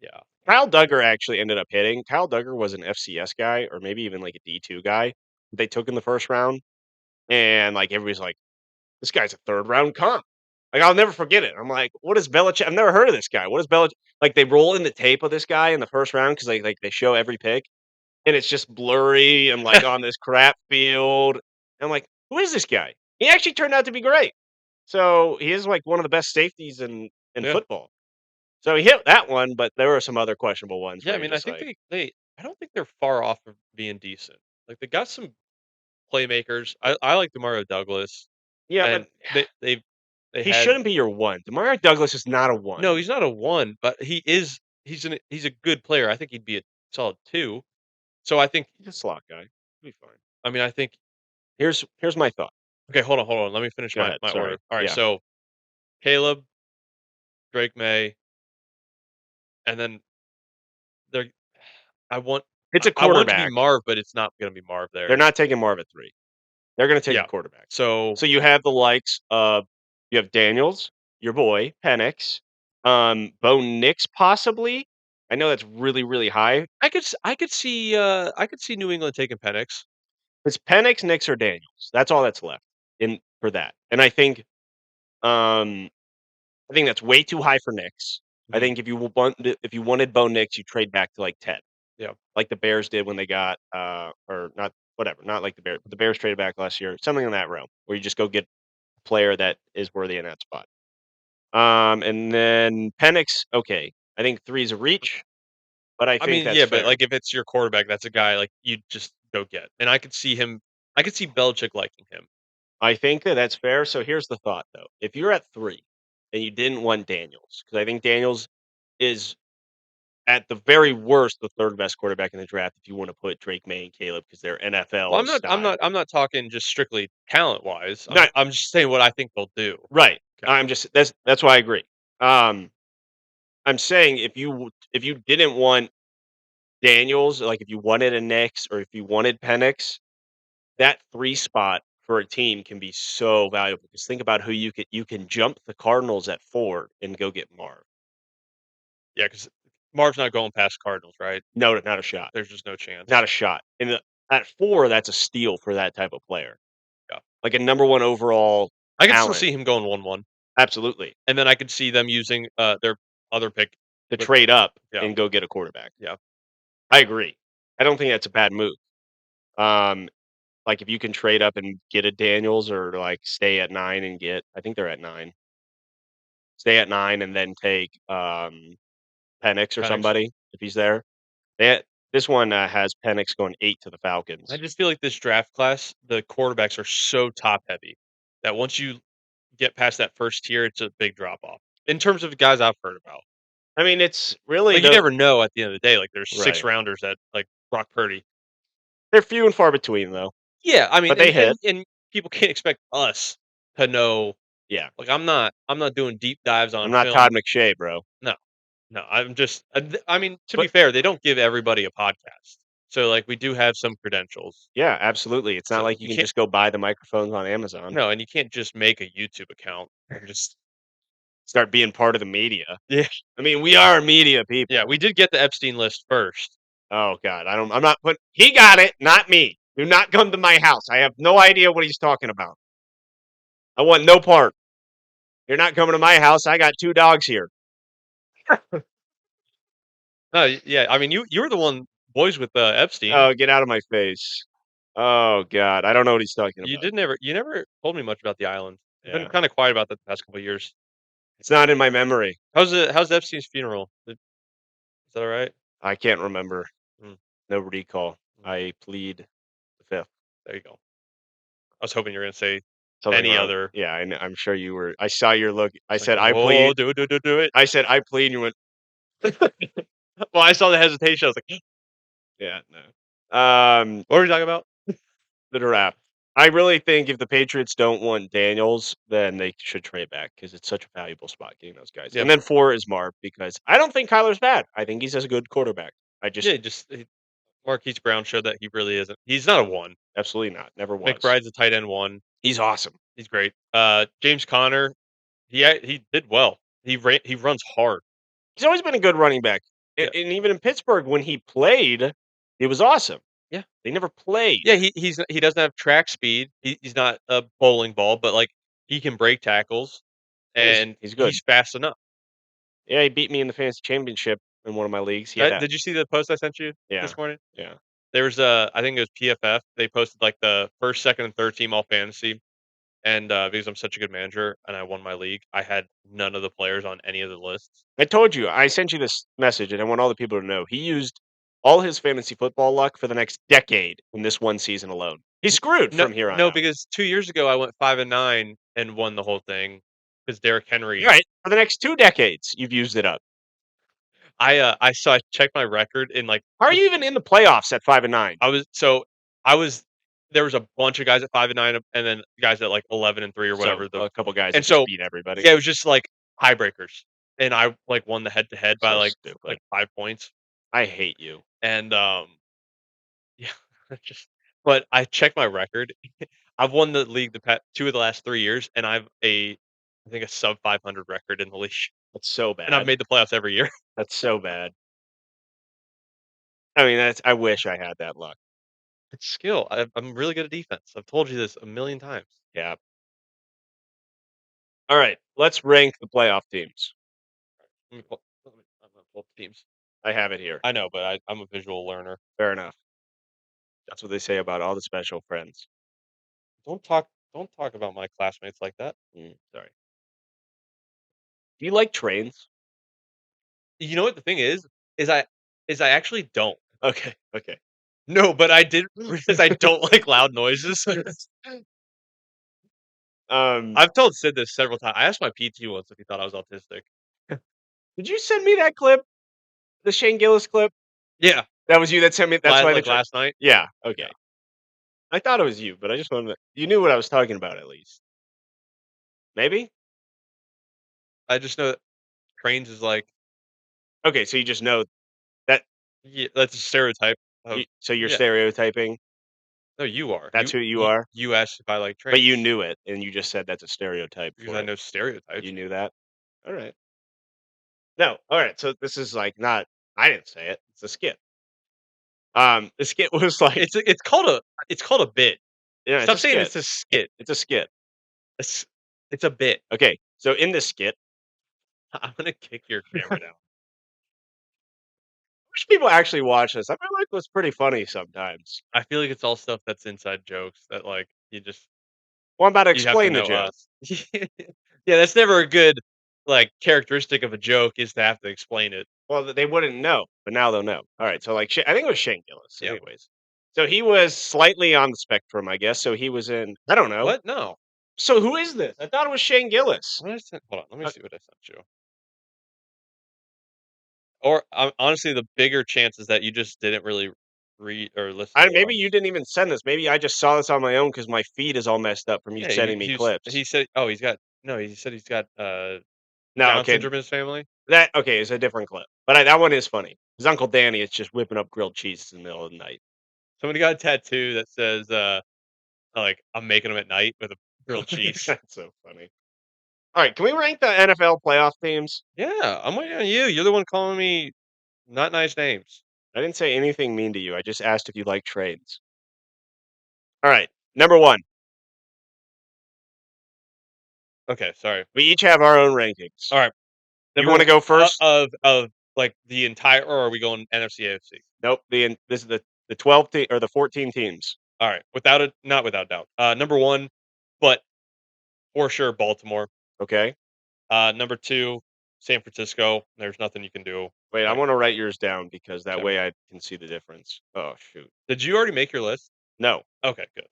yeah. Kyle Duggar actually ended up hitting. Kyle Duggar was an FCS guy or maybe even like a D2 guy they took in the first round, and, like, everybody's like, "This guy's a 3rd round comp." Like, I'll never forget it. I'm like, "What is Belichick?" I've never heard of this guy. What is Belichick like, they roll in the tape of this guy in the first round because they show every pick, and it's just blurry and, like, on this crap field. I'm like, "Who is this guy?" He actually turned out to be great. So, he is, like, one of the best safeties in Yeah. football. So, he hit that one, but there were some other questionable ones Yeah, where I you're mean, I just think like, I don't think they're far off of being decent. Like, they got some playmakers. I like Demario Douglas, "Yeah, and but they he had shouldn't be your 1." Demario Douglas is not a 1. no, he's not a 1, but he's a good player. I think he'd be a solid 2. So I think He's a slot guy. He'll be fine. I mean, I think Here's my thought. okay, hold on, let me finish Go ahead, my sorry. order. Alright, Yeah. so Caleb, Drake May, and then there I want It's a I want it to be quarterback. Marv, but it's not gonna be Marv They're there. not taking Marv at 3. They're gonna take a Yeah. quarterback. So, So you have the likes of you have Daniels, your boy, Penix, Bo Nix possibly. I know that's really, really high. I could see New England taking Penix. It's Penix, Nix, or Daniels. That's all that's left in for that. And um, I think that's way too high for Nix. I Mhm. think if you wanted Bo Nix, you trade back to like 10. Yeah. Like the Bears did when they got, or not, whatever, not like the Bears, but the Bears traded back last year, something in that realm where you just go get a player that is worthy in that spot. And then Penix, okay, I think 3 is a reach, but I I think mean, that's yeah, but, fair. like, if it's your quarterback, that's a guy, like, you just go get, and I could see Belichick liking him. I think that that's fair. So here's the thought, though. If you're at 3 and you didn't want Daniels because I think Daniels is at the very worst the third best quarterback in the draft if you want to put Drake May and Caleb because they're Well, NFL I'm style. not talking just strictly talent-wise. Not I'm just saying what I think they'll do. right. Okay. I'm just that's why I agree. Um, I'm saying if you didn't want Daniels, like if you wanted a Nix or if you wanted Penix, that 3 spot for a team can be so valuable because think about who you can jump the Cardinals at 4 and go get Marv. Yeah, because Marv's not going past Cardinals, right? No, not a shot. There's just no chance. Not a shot. And at 4, that's a steal for that type of player. Yeah. Like a number 1 overall I could still talent. see him going 1-1, Absolutely. and then I could see them using, their other pick To with trade up yeah, and go get a quarterback. yeah. I agree. I don't think that's a bad move. Um, like if you can trade up and get a Daniels or like stay at 9 and get I think they're at 9. Stay at 9 and then take Penix or Penix. somebody if he's there. That this one has Penix going 8 to the I Falcons. just feel like this draft class, the quarterbacks are so top heavy that once you get past that first tier, it's a big drop off in terms of guys I've heard about. I mean, it's really Like, you the never know at the end of the day, like, there's 6 right. rounders that like Brock Purdy. They're few and far between though, Yeah, I mean, but they hit. and people can't expect us to know Yeah. like, I'm not doing deep dives I'm on not Todd film. McShay, bro. No, no, I'm just I mean, to be But fair, they don't give everybody a podcast. So, like, we do have some credentials. yeah, absolutely. It's not So, like you you can can't just go buy the microphones on Amazon. no, and you can't just make a YouTube account and just Start being part of the media. yeah. I mean, we are media Yeah, people. we did get the Epstein list first. Oh god, I'm not putting he got it, not me. Do not come to my house. I have no idea what he's talking about. I want no part. You're not coming to my house. I got 2 dogs here. No, yeah, I mean, you were the one boys with, Epstein. Oh, get out of my face. Oh god, I don't know what he's talking about. You never told me much about the island. You've been Yeah. kinda quiet about that the past couple of years. It's not in my memory. How's Epstein's funeral? Is that alright? I can't remember. Mm, No recall. mm, I plead the 5th. there you go. I was hoping you were gonna say Something any wrong. other. Yeah, I'm sure you were I saw your look. I It's like, said, "I "Oh, plead." do it." I said, "I plead," and you went, Well, I saw the hesitation, I was like, "Yeah, no." "What were we talking about?" The draft. I really think if the Patriots don't want Daniels, then they should trade back because it's such a valuable spot getting those guys. Yeah. And then 4 is Marv because I don't think Kyler's bad. I think he's a good quarterback. I just Yeah, just Marquise Brown showed that he really isn't. He's not a 1. absolutely not. Never was. McBride's a tight end 1. He's awesome. He's great. James Conner, he did well. He runs hard. He's always been a good running back. Yeah. And even in Pittsburgh, when he played, it was awesome. Yeah. They never played. Yeah, he doesn't have track speed. He's not a bowling ball, but, like, he can break tackles, and He's good. he's fast enough. Yeah, he beat me in the fantasy championship in one of my leagues. He had that. Did you see the post I sent you Yeah, this morning? yeah. There was, I think it was PFF. They posted, like, the 1st, 2nd, and 3rd team all fantasy, and, because I'm such a good manager and I won my league, I had none of the players on any of the lists. I told you. I sent you this message, and I want all the people to know he used all his fantasy football luck for the next decade in this one season alone. He's screwed No, from here on no, out. because 2 years ago, I went 5-9 and won the whole thing because Derrick You're Henry. right. For the next 2 decades, you've used it up. I checked my record in, like, How are the you even in the playoffs at 5-9? I was so I was there was a bunch of guys at 5-9 and then guys at, like, 11-3 or So whatever the a couple guys that and just so beat everybody. yeah, it was just, like, tiebreakers, and I, like, won the head to head by, So like stupid. 5 points, I hate you. and, yeah, just but I checked my record. I've won the league the past 2 of the last 3 years, and I think a sub 500 record in the league, That's so and I've bad. made the playoffs every year. That's so bad. I mean, that's I wish I had that luck. It's skill. I'm really good at defense. I've told you this a million times. Yeah. All right, let's rank the playoff teams. I'm gonna pull up the teams. I have it here. I know, but I'm a visual learner. Fair enough. That's what they say about all the special friends. Don't talk about my classmates like that. Sorry. Do you like trains? You know what the thing is I is I actually don't. Okay, okay. No, but I did realize I don't like loud noises. Um, I've told Sid this several times. I asked my PT once if he thought I was autistic. did you send me that clip? The Shane Gillis clip? Yeah, That was you that sent me that's why the like tra last night. Yeah, Yeah, okay. I thought it was you, but I just wanted to you knew what I was talking about at least. Maybe? I just know that trains is like Okay, so you just know that yeah, that's a stereotype of so you're yeah. stereotyping, No, you are. that's who you are? You asked if I like But you trains knew it, and you just said that's a stereotype because for I it. know You stereotypes. knew that? Alright. No, alright, so this is, like, not I didn't say it, it's a skit. The skit was like It's called a bit. yeah, it's Stop a saying skit. it's a skit. It's a skit. It's it's a bit. Okay, so in this skit, I'm gonna kick your camera down. wish people actually watch this. I feel like it was pretty funny sometimes. I feel like it's all stuff that's inside jokes that like Well, I'm about to you'd have to explain the know joke. us. Yeah, that's never a good like characteristic of a joke is to have to explain it. Well, they wouldn't know, but now they'll know. All right, so like, I think it was Shane Gillis. Yeah. Anyways, so he was slightly on the spectrum, I guess. So he was in. I don't know. What? No. So who is this? I thought it was Shane Gillis. What did I send? Hold on. Let me Uh, see what I sent you. Or honestly, the bigger chance is that you just didn't really read or listen to the maybe you ones. didn't even send this. Maybe I just saw this on my own because my feed is all messed up from you Yeah, sending me he clips. said. Oh, he's got no. He said he's got No, Down okay, syndrome in his family. that okay is a different clip, but that one is funny. His uncle Danny is just whipping up grilled cheese in the middle of the night. Somebody got a tattoo that says like I'm making them at night with a grilled cheese. That's so funny. All right, can we rank the NFL playoff teams? Yeah, I'm waiting on you. You're the one calling me not nice names. I didn't say anything mean to you. I just asked if you like trades. All right, number one. Okay, sorry. We each have our own rankings. All right. You Number wanna go first? of like the entire or are we going NFC AFC? Nope, this is the 12 or the 14 teams, All right. Without it not without doubt. Number 1, but for sure Baltimore. okay? Number 2, San Francisco. There's nothing you can do. Wait, I Like, wanna write yours down because that okay. way I can see the difference. Oh, shoot. Did you already make your list? No. Okay, good.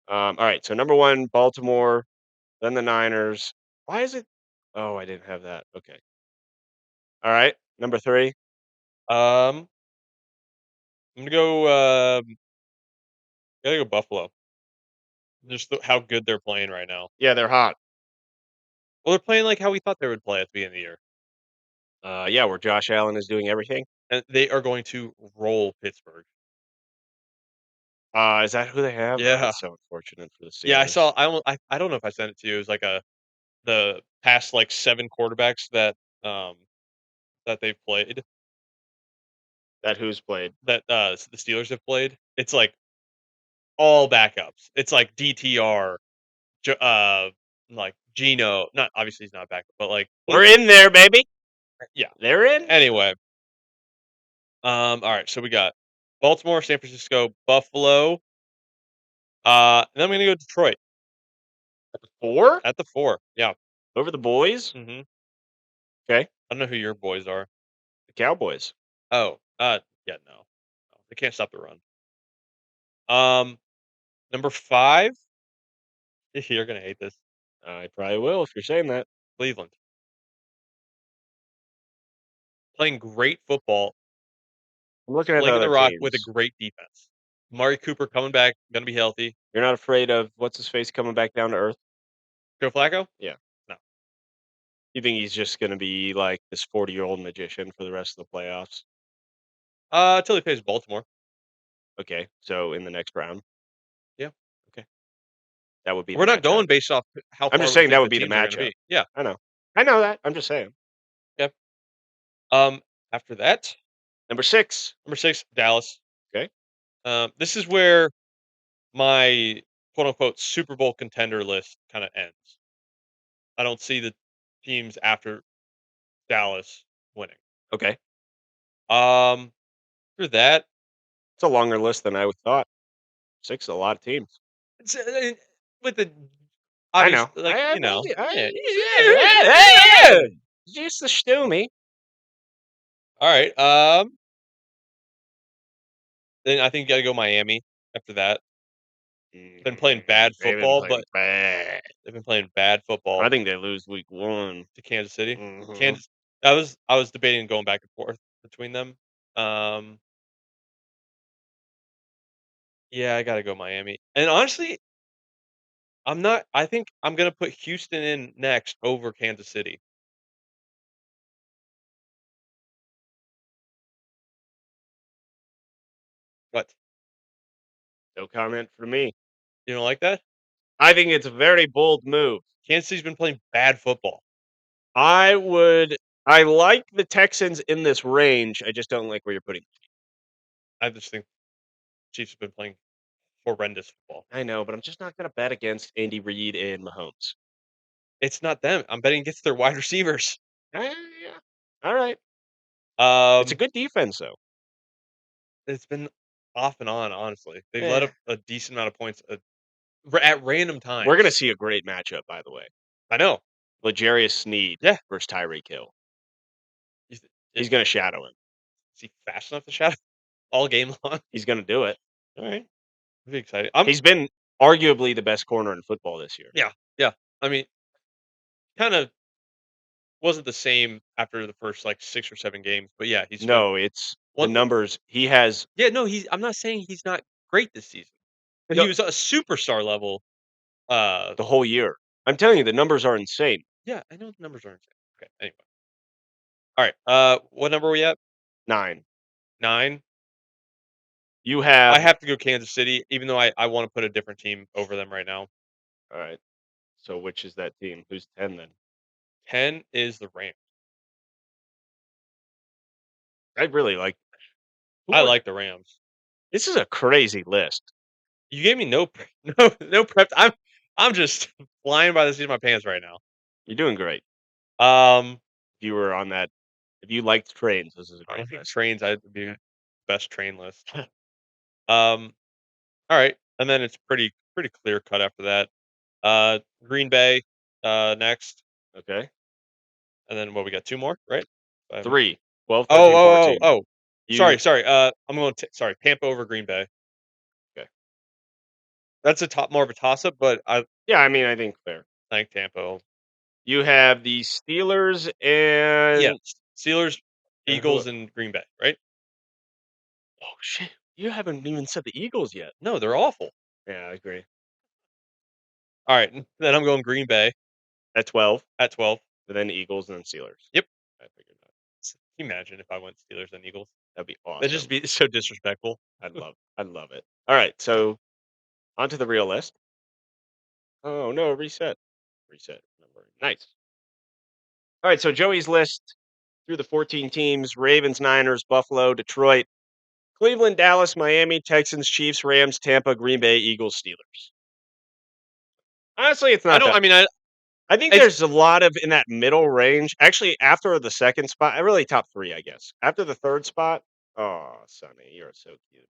Alright, so number 1, Baltimore, then the Niners. Why is it Oh, I didn't have that. Okay. Alright, number 3. I'm gonna go. Gotta go Buffalo. Just how good they're playing right now. Yeah, they're hot. Well, they're playing like how we thought they would play at the beginning of the year, Yeah, where Josh Allen is doing everything. and they are going to roll Pittsburgh. Is that who they have? Oh, Yeah, that's so unfortunate for the yeah. I Steelers. saw. I don't know if I sent it to you. It was like the past like 7 quarterbacks um that they've played That who's played. that the Steelers have played. It's like all backups. It's like DTR, like Gino. Not obviously he's not a backup, but like We're in there, baby. yeah. They're in. Anyway, all right. So we got Baltimore, San Francisco, Buffalo. And then I'm gonna go Detroit 4 at the 4. Yeah. over the boys. I Okay, don't know who your boys are. the Cowboys. Oh, yeah, no. No, they can't stop the run. Um, number 5, you're gonna hate this. I probably will if you're saying that. Cleveland. Playing great football, I'm looking at the slinging the other rock with a teams. great defense. Mari Cooper coming back, gonna be healthy. You're not afraid of what's his face coming back down to earth? Joe Flacco? Yeah. No. You think he's just going to be like this 40-year-old magician for the rest of the playoffs? Till he plays Baltimore. Okay, so in the next round. Yeah. Okay, that would be the We're not matchup. going based off how I'm far just we saying that think would the be the teams are gonna matchup. be. Yeah. I know. I know that. I'm just saying. Yep. After that, Number 6. number 6, Dallas. Okay. This is where my quote unquote Super Bowl contender list kind of ends. I don't see the teams after Dallas winning. Okay. Um, after that, It's a longer list than I would thought. 6 is a lot of teams. it's, with the I obvious, know. like you know, yeah. Just the stew me. All right. Then I think you got to go Miami after that. Been playing bad They've been football, playing but bad. they've been playing bad I football think they lose week 1. to Kansas City. Mhm. Kansas I was debating going back and forth between them. Um, yeah, I gotta go Miami. And honestly, I think I'm gonna put Houston in next over Kansas City. What? No comment for me. You don't like that? I think it's a very bold move. Kansas City's been playing bad football. I would I like the Texans in this range, I just don't like where you're putting. I just think Chiefs have been playing horrendous football. I know, but I'm just not gonna bet against Andy Reid and Mahomes. It's not them. I'm betting against their wide receivers. Yeah. Alright. It's a Um, good defense, though. it's been off and on, honestly. They've let Eh. up a decent amount of points at random We're gonna times. see a great matchup, by the way. I know. L'Jarius Sneed Yeah. versus Tyreek Hill. Is, He's is gonna shadow him. he fast enough to shadow all game long? He's gonna do it. Alright. It'd be exciting. He's been arguably the best corner in football this year. Yeah, yeah. I mean, kind of wasn't the same after the first like 6 or 7 games, but yeah, he's still No, it's the one. numbers. He has Yeah, no, he's. I'm not saying he's not great this season, but he no was a superstar level. Uh, the whole year. I'm telling you, the numbers are insane. yeah, I know the numbers are insane. Okay, anyway, all right. What number are we at? 9. 9. You have I have to go Kansas City, even though I want to put a different team over them right now. alright. So which is that team? Who's 10 then? 10 is the Rams. I really like who I are like the Rams. this is a crazy list. You gave me no prep. I'm just flying by the seat of my pants right now. You're doing great. Um, If you were on that if you liked trains, this is a I great don't think list. trains. I'd be best train list. Um, all right, and then it's pretty clear cut after that. Green Bay, next, Okay. and then what we got 2 more, right? 3, 12, Oh, 13, oh, oh, 14. oh. You Sorry. I'm going. Sorry, Tampa over Green Bay. okay. That's a more of a toss up, but I Yeah, I mean, I think fair. think Tampa. You have the Steelers Yeah, and Steelers, who Eagles, and Green Bay. Right? oh, shit. You haven't even said the Eagles yet. No, they're awful. Yeah, I agree. All right, then I'm going Green Bay At 12, at 12. and then Eagles and then Steelers. Yep. I figured that. Can you imagine if I went Steelers and Eagles? That'd be That'd just awesome. be so disrespectful. I'd love it. All right, so onto the real list. Oh no, reset. Reset number. Nice. All right, so Joey's list through the 14 teams: Ravens, Niners, Buffalo, Detroit, Cleveland, Dallas, Miami, Texans, Chiefs, Rams, Tampa, Green Bay, Eagles, Steelers. Honestly, it's I not don't. that. I mean, I think it's there's a lot of in that middle range. Actually, after the second spot, I really top three, I guess. After the third spot, oh, Sonny, you're so cute.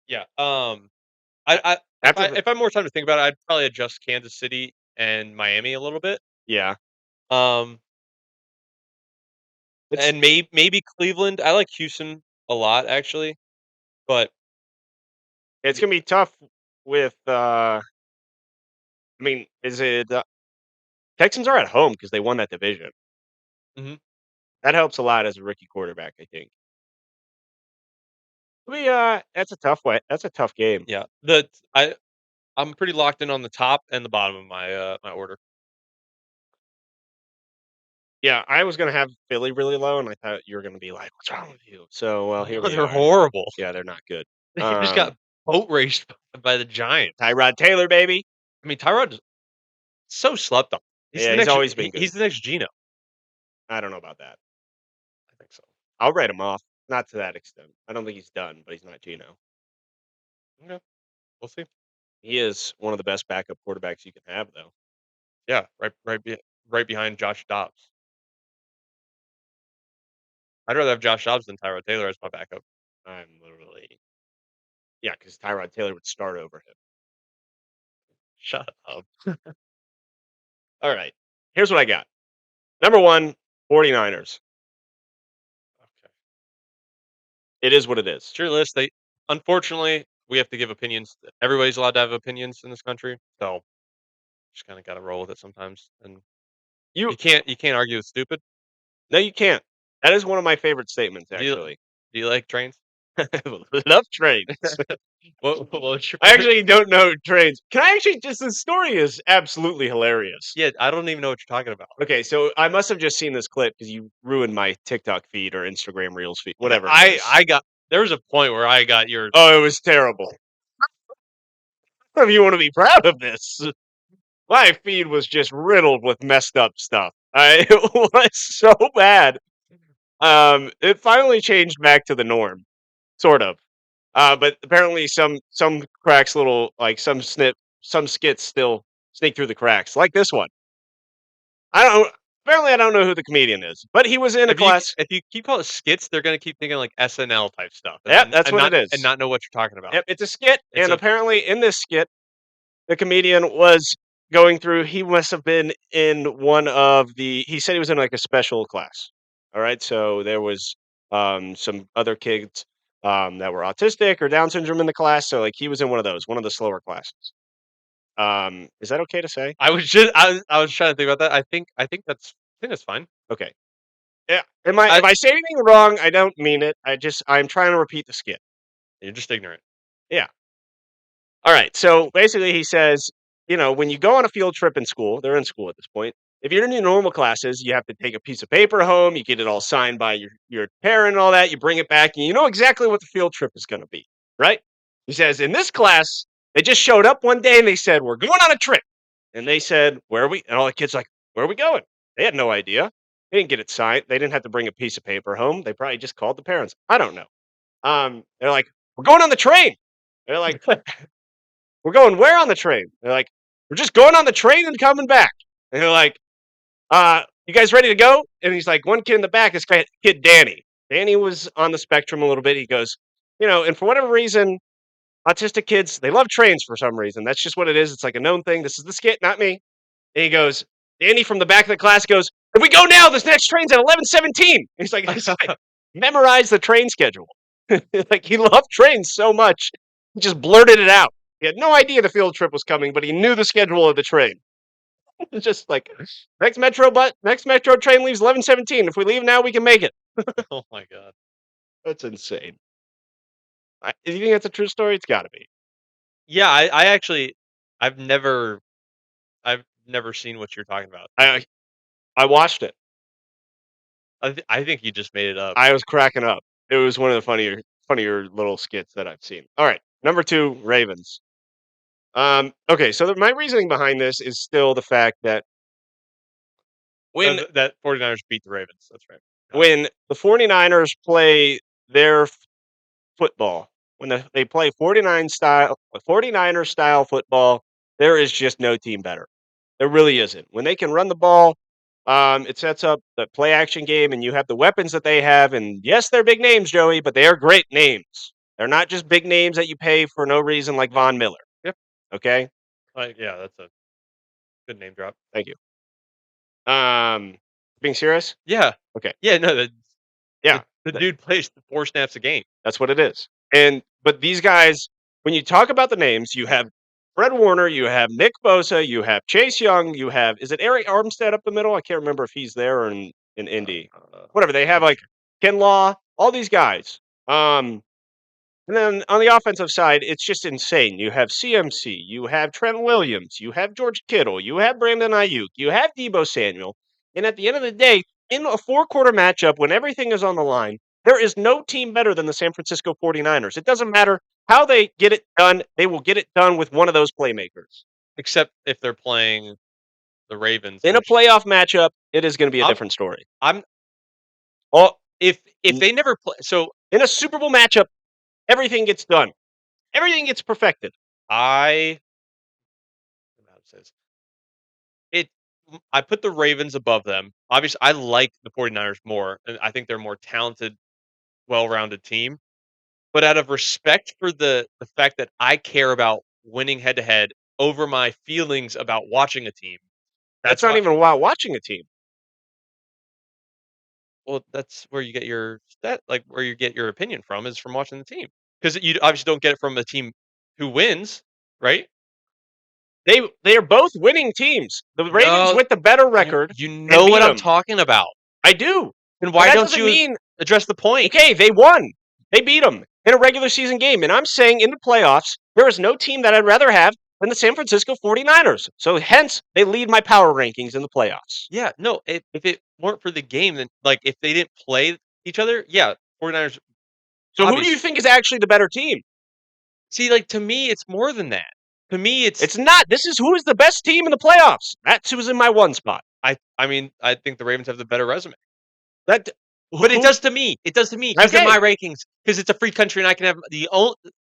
yeah. A- I After the if I had more time to think about it, I'd probably adjust Kansas City and Miami a little bit. yeah, Um, it's and maybe Cleveland. I like Houston a lot actually, but it's y- gonna be tough with. I mean, is it Texans are at home because they won that division. mhm, That helps a lot as a rookie quarterback, I think. That's a tough way. That's a tough game. yeah. I'm pretty locked in on the top and the bottom of my order. Yeah, I was gonna have Philly really low, and I thought you were gonna be like, "What's wrong with you?" So, well, here No, we they're are. horrible. Yeah, they're not good. They just got boat raced by the Giants. Tyrod Taylor, baby. I mean, Tyrod is so slept on. Yeah, he's always been good. He's the next Geno. I don't know about that. I think so. I'll write him off. Not to that extent. I don't think he's done, but he's not Gino. Okay, we'll see. He is one of the best backup quarterbacks you can have, though. Yeah, right behind Josh Dobbs. I'd rather have Josh Dobbs than Tyrod Taylor as my backup. I'm literally yeah, because Tyrod Taylor would start over him. Shut up. All right. Here's what I got. Number one, 49ers. Okay. It is what it is. It's your list. They unfortunately we have to give opinions. Everybody's allowed to have opinions in this country, so just kinda gotta roll with it sometimes, and You you can't argue with stupid. no, you can't. That is one of my favorite statements, Do you actually. do you like trains? Love trains. What's your I favorite? actually don't know trains. Can I actually just this story is absolutely hilarious. Yeah, I don't even know what you're talking about. Okay, so I must have just seen this clip because you ruined my TikTok feed or Instagram Reels feed, Yeah, whatever it I is. I got there was a point where I got your Oh, it was terrible. If you want to be proud of this, my feed was just riddled with messed up stuff. It was so bad. It finally changed back to the norm, sort of. But apparently, some cracks, little like some skits still sneak through the cracks, like this one. I don't. Apparently, I don't know who the comedian is, but he was in a class. if you keep calling it skits, they're gonna keep thinking like SNL type stuff, Yep, that's what it and is. not know what you're talking about. Yep, it's a skit, It's and a apparently, in this skit, the comedian was going through. He must have been in one of the. He said he was in like a special class. All right, so there was some other kids that were autistic or Down syndrome in the class. So like he was in one of those, one of the slower classes. Is that okay to say? I was trying to think about that. I think that's fine. Okay. Yeah. Am I I if I say anything wrong, I don't mean it. I'm trying to repeat the skit. You're just ignorant. Yeah. All right. So basically, he says, when you go on a field trip in school, they're in school at this point. If you're in your normal classes, you have to take a piece of paper home. You get it all signed by your parent and all that. You bring it back, and you know exactly what the field trip is going to be, right? He says, in this class, they just showed up one day and they said, "We're going on a trip." And they said, "Where are we?" And all the kids like, "Where are we going?" They had no idea. They didn't get it signed. They didn't have to bring a piece of paper home. They probably just called the parents. I don't know. They're like, "We're going on the train." They're like, "We're going where on the train?" They're like, "We're just going on the train and coming back." And they're like, "You guys ready to go?" And he's like, one kid in the back, this kid, Danny. Danny was on the spectrum a little bit. He goes, and for whatever reason, autistic kids, they love trains for some reason. That's just what it is. It's like a known thing. This is the skit, not me. And he goes, Danny from the back of the class goes, "If we go now, this next train's at 11:17." He's like, this guy memorized the train schedule. Like he loved trains so much, he just blurted it out. He had no idea the field trip was coming, but he knew the schedule of the train. It's just like next metro train leaves 11:17. If we leave now, we can make it. Oh my god. That's insane. You think that's a true story? It's got to be. Yeah, I actually I've never I've never seen what you're talking about. I watched it. I think you just made it up. I was cracking up. It was one of the funnier little skits that I've seen. All right, number two, Ravens. Okay, so my reasoning behind this is still the fact that when That 49ers beat the Ravens. That's right. Got it. when the 49ers play their football, when they play 49er style football, there is just no team better. There really isn't. When they can run the ball, it sets up the play action game, and you have the weapons that they have. And yes, they're big names, Joey, but they are great names. They're not just big names that you pay for no reason like Von Miller. Yep. Okay, Yeah, that's a good name drop. thank you. Being serious? Yeah. Okay, Yeah, no, yeah, the dude plays 4 snaps a game. that's what it is. But these guys, when you talk about the names, you have Fred Warner, you have Nick Bosa, you have Chase Young, you have is it Eric Armstead up the middle? I can't remember if he's there or in Indy. Whatever. They have Let me like Ken Law, all these guys. And then on the offensive side, it's just insane. You have CMC, you have Trent Williams, you have George Kittle, you have Brandon Ayuk, you have Debo Samuel. And at the end of the day, in a four-quarter matchup, when everything is on the line, there is no team better than the San Francisco 49ers. It doesn't matter how they get it done, they will get it done with one of those playmakers. except if they're playing the Ravens, In a which playoff matchup, it is going to be a I'm different story. I'm Oh, if n- they never play in a Super Bowl matchup, everything gets done. Everything gets perfected. I how to say this? It I put the Ravens above them. Obviously, I like the 49ers more, and I think they're a more talented, well-rounded team. But out of respect for the fact that I care about winning head to head over my feelings about watching a team, That's that's not why even while watching a team. well, that's where you get your where you get your opinion from is from watching the team. Because you obviously don't get it from a team who wins, right? They are both winning teams. The Ravens No, with the better you record you and know beat what I'm them. talking about. I do, Then but why that don't doesn't you mean address the point? okay. They won. They beat them in a regular season game, and I'm saying in the playoffs there is no team that I'd rather have than the San Francisco 49ers. So hence they lead my power rankings in the playoffs. Yeah, no, if it weren't for the game, then, like, if they didn't play each other, yeah, 49ers So who do you obvious. think is actually the better team? See, like, to me, it's more than that. To me, it's It's not. This is who is the best team in the playoffs. That's who's in my one spot. I mean, I think the Ravens have the better resume. That But it who? does to me. It does to me because in Okay, my rankings, because it's a free country and I can have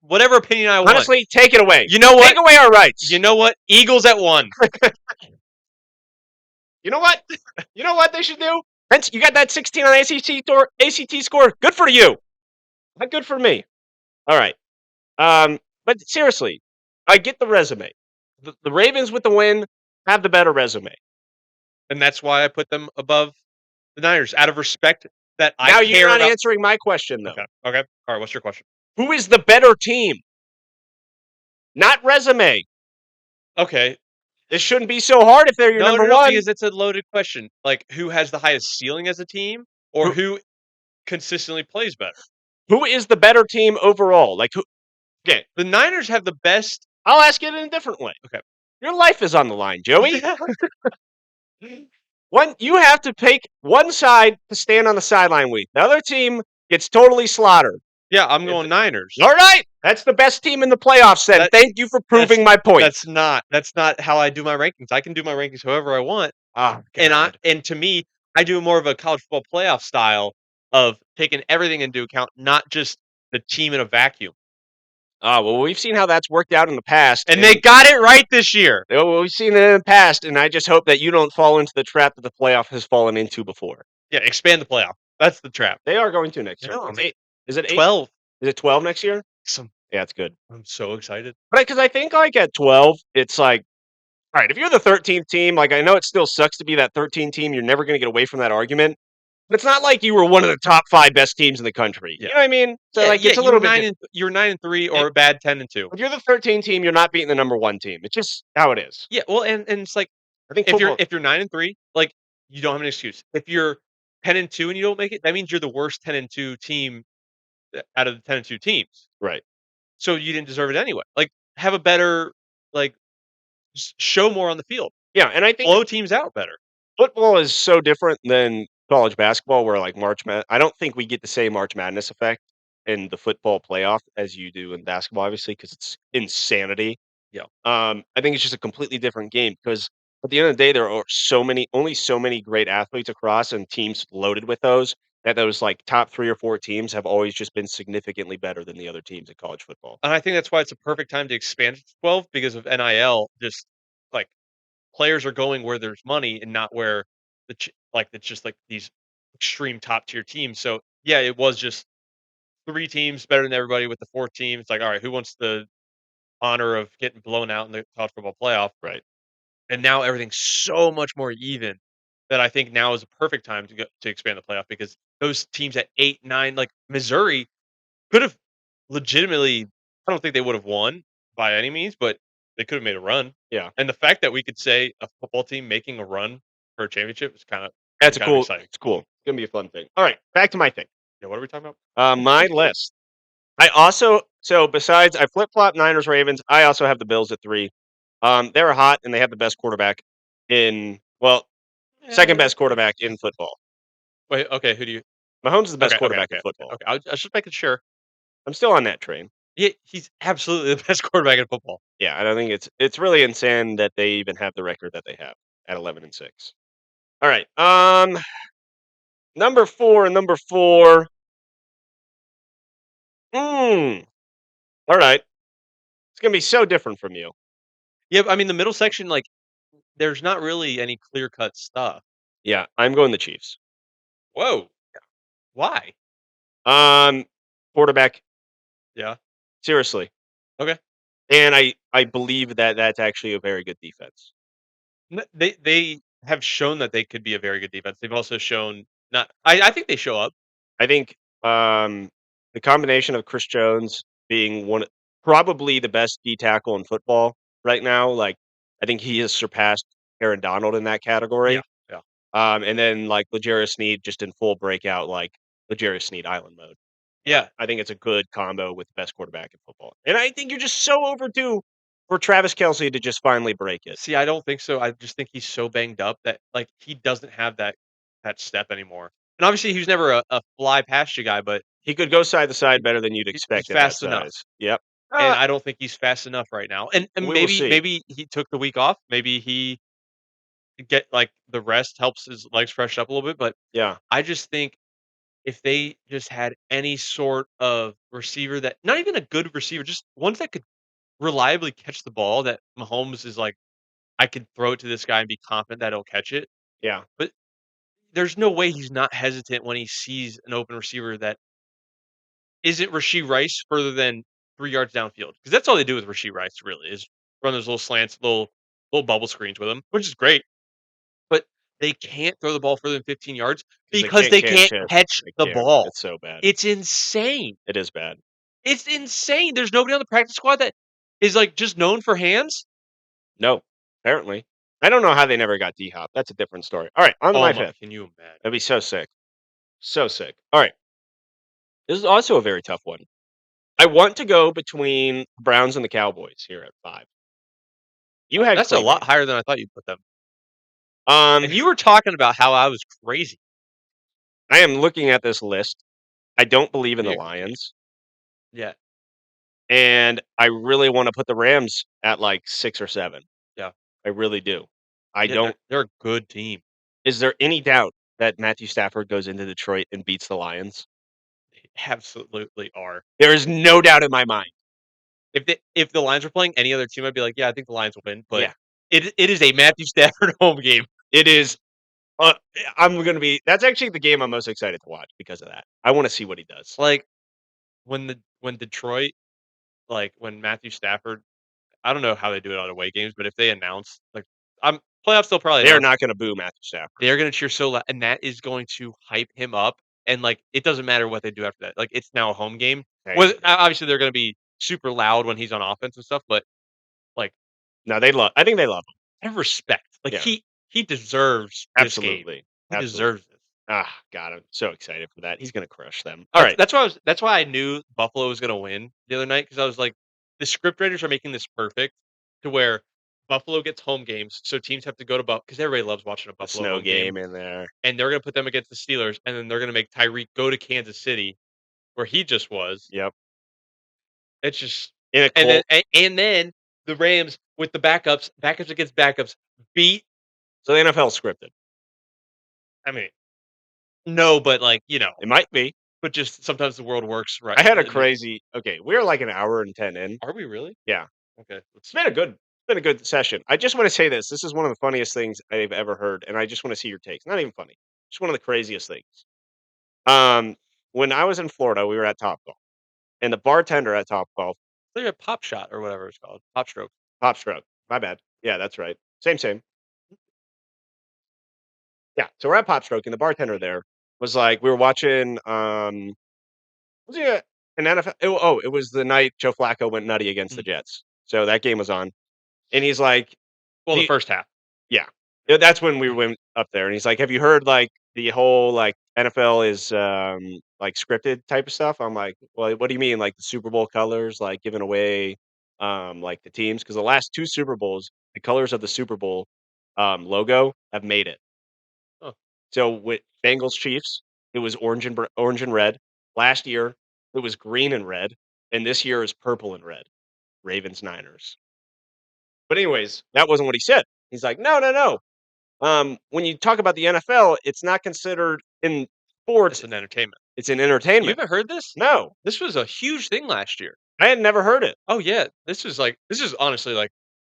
whatever opinion I want. honestly, take it away. You know Take what? away our You rights. know what? Eagles at 1. You know what? You know what they should do? Hence, you got that 16 on ACT score. Good for you. Not good for me. All right. But seriously, I get the resume. The Ravens with the win have the better resume. And that's why I put them above the Niners out of respect that I Now you're care not about. answering my question though. Okay. Okay. All right. What's your question? Who is the better team? Not resume. Okay. This shouldn't be so hard if they're your No, number no, no, one. because it's a loaded question. Like, who has the highest ceiling as a team or Who who consistently plays better? who is the better team overall? Like who? Okay, The Niners have the best. I'll ask it in a different way. Okay. Your life is on the line, Joey. One, you have to pick one side to stand on the sideline with. The other team gets totally slaughtered. Yeah, I'm If going Niners. All right, that's the best team in the playoffs. Then That thank you for that's proving my point. that's not how I do my rankings. I can do my rankings however I want. Oh And God. to me, I do more of a college football playoff style of taking everything into account, not just the team in a vacuum. Oh well, we've seen how that's worked out in the past, And they and got it right this year. well, we've seen it in the past. And I just hope that you don't fall into the trap that the playoff has fallen into before. Yeah, expand the playoff. That's the trap. They are going to next year. No, I It's mean eight. Is it eight? 12. Is it 12 next year? Some Yeah, it's good. I'm so excited. But because I think like at 12, it's like, all right, if you're the 13th team, like I know it still sucks to be that 13 team. You're never going to get away from that argument. But it's not like you were one of the top five best teams in the country. You Yeah. know what I mean? So Yeah, like yeah, it's a little bit different. you were 9-3 If or a bad 10-2. if you're the 13 team, you're not beating the number one team. It's just how it is. Yeah, well, and it's like I think if you're football. if you're 9-3, like you don't have an excuse. If you're 10-2 and you don't make it, that means you're the worst 10-2 team out of the 10-2 teams. Right. So you didn't deserve it anyway. Like have a better like show more on the field. Yeah, and I think Blow teams out better. football is so different than college basketball, where like I don't think we get the same March Madness effect in the football playoff as you do in basketball, obviously, because it's insanity. Yeah. I think it's just a completely different game because at the end of the day, there are only so many great athletes across and teams loaded with those that those like top 3 or 4 teams have always just been significantly better than the other teams in college football. And I think that's why it's a perfect time to expand it to 12 because of NIL. Just like players are going where there's money and not where like it's just like these extreme top tier teams. So yeah, it was just 3 teams better than everybody with the 4th team. It's like, all right, who wants the honor of getting blown out in the college football playoff? Right. And now everything's so much more even that I think now is a perfect time to expand the playoff because those teams at 8, 9, like Missouri could have legitimately. I don't think they would have won by any means, but they could have made a run. Yeah. And the fact that we could say a football team making a run for a championship is kind of That's a cool. exciting. It's cool. It's gonna be a fun thing. All right, back to my thing. Yeah, what are we talking about? My list. I also besides I flip flop Niners Ravens. I also have the Bills at 3. They're hot and they have the best quarterback in second Eh, best quarterback in football. wait, okay, who do you? Mahomes is the best Okay, okay, quarterback in okay, football. okay. I was just making sure. I'm still on that train. Yeah, he's absolutely the best quarterback in football. Yeah, I don't think it's really insane that they even have the record that they have at 11-6. All right. Number 4 and number 4. Mm, all right. It's gonna be so different from you. Yeah, I mean the middle section, like there's not really any clear cut stuff. Yeah, I'm going the Chiefs. Whoa, why? Um, quarterback, Yeah, seriously, okay. and I believe that that's actually a very good defense. They have shown that they could be a very good defense. They've also shown not. I think they show up. I think the combination of Chris Jones being probably the best D tackle in football right now. Like, I think he has surpassed Aaron Donald in that Yeah, category. yeah, And then like L'Jarius Sneed just in full breakout, like L'Jarius Sneed island mode. yeah. I think it's a good combo with the best quarterback in football. And I think you're just so overdue for Travis Kelsey to just finally break it. See, I don't think so. I just think he's so banged up that, like, he doesn't have that step anymore. And obviously, he was never a fly past you guy, but He could go side to side he better than you'd he's expect at that fast enough, size. Yep. and I don't think he's fast enough right now. And We will maybe see. maybe he took the week off. Maybe he get like, the rest helps his legs fresh up a little bit, but Yeah. I just think if they just had any sort of receiver that not even a good receiver, just ones that could reliably catch the ball that Mahomes is like, "I can throw it to this guy and be confident that he'll catch it." Yeah. But there's no way he's not hesitant when he sees an open receiver that isn't Rasheed Rice further than 3 yards downfield, because that's all they do with Rasheed Rice really is run those little slants, little bubble screens with him, which is great, but they can't throw the ball further than 15 yards 'Cause they because can't they catch can't it. catch They the can't. ball. It's so bad. It's insane. It is bad. It's insane. There's nobody on the practice squad that is, like, just known for hands. No, apparently. I don't know how they never got D-Hop. That's a different story. All right, on to Oh my my, 5th. can you imagine? That'd be so sick. So sick. All right. This is also a very tough one. I want to go between the Browns and the Cowboys here at 5. You had That's a lot Cleveland. higher than I thought you'd put them. Um, And you were talking about how I was crazy. I am looking at this list. I don't believe in the Yeah, continue. Lions, Yeah, and I really wanna put the Rams at, like, 6 or 7. yeah. I really do. I Yeah, don't they're a good team. Is there any doubt that Matthew Stafford goes into Detroit and beats the Lions? They absolutely are. There is no doubt in my mind. If the Lions were playing any other team, I'd be like, "Yeah, I think the Lions will win," but Yeah. it is a Matthew Stafford home game. It is, uh, I'm gonna be that's actually the game I'm most excited to watch because of that. I wanna see what he does. Like, when Detroit when Matthew Stafford I don't know how they do it on away games, but if they announce, like, playoffs, they'll probably They are announce not gonna boo Matthew Stafford. they're gonna cheer so loud, and that is going to hype him up, and, like, it doesn't matter what they do after that. Like, it's now a home game. Hey, Obviously, they're gonna be super loud when he's on offense and stuff, but, like, no, I think they love him. I have respect. Like, Yeah, he deserves this game. absolutely, He absolutely. deserves this. Ah, God, I'm so excited for that. He's gonna crush them. All right. That's why I knew Buffalo was gonna win the other night, because I was like, the script writers are making this perfect to where Buffalo gets home games, so teams have to go to Buff because everybody loves watching a The Buffalo snow home game, game in there. and they're gonna put them against the Steelers, and then they're gonna make Tyreek go to Kansas City, where he just was. Yep. It's just In a and then cold the Rams with the backups against backups beat So the NFL is scripted. I mean, no, but, like, It might be. but just sometimes the world works right. I had a crazy okay, we're like an hour and 10 in. Are we really? Yeah. Okay, let's It's see. been a good session. I just wanna say this. This is one of the funniest things I've ever heard, and I just wanna see your takes. Not even funny. Just one of the craziest things. Um, when I was in Florida, we were at Topgolf, and the bartender at Topgolf It's like a pop shot or whatever it's called, pop stroke. Pop Stroke, my bad. Yeah, that's right. Same, same. Yeah, so we're at Pop Stroke, and the bartender there was like we were watching, was it an NFL it was the night Joe Flacco went nutty against the Mm. Jets. So that game was on, and he's like, Well, "Do the you" first half. yeah. Yeah, that's when we went up there, and he's like, "Have you heard, like, the whole, like, NFL is, like, scripted type of stuff?" I'm like, "Well, what do you mean? Like, the Super Bowl colors, like, giving away, like, the teams? Because the last 2 Super Bowls, the colors of the Super Bowl, logo have made it. Oh, So, with Bengals Chiefs, it was orange and red. Last year, it was green and red, and this year is purple and red. Ravens Niners. But anyways, that wasn't what he said. He's like, "No, no, no. When you talk about the NFL, it's not considered in sports, it's an entertainment. it's in You entertainment." haven't heard this? No, This was a huge thing last year. I had never heard it. Oh, yeah. This is honestly, like,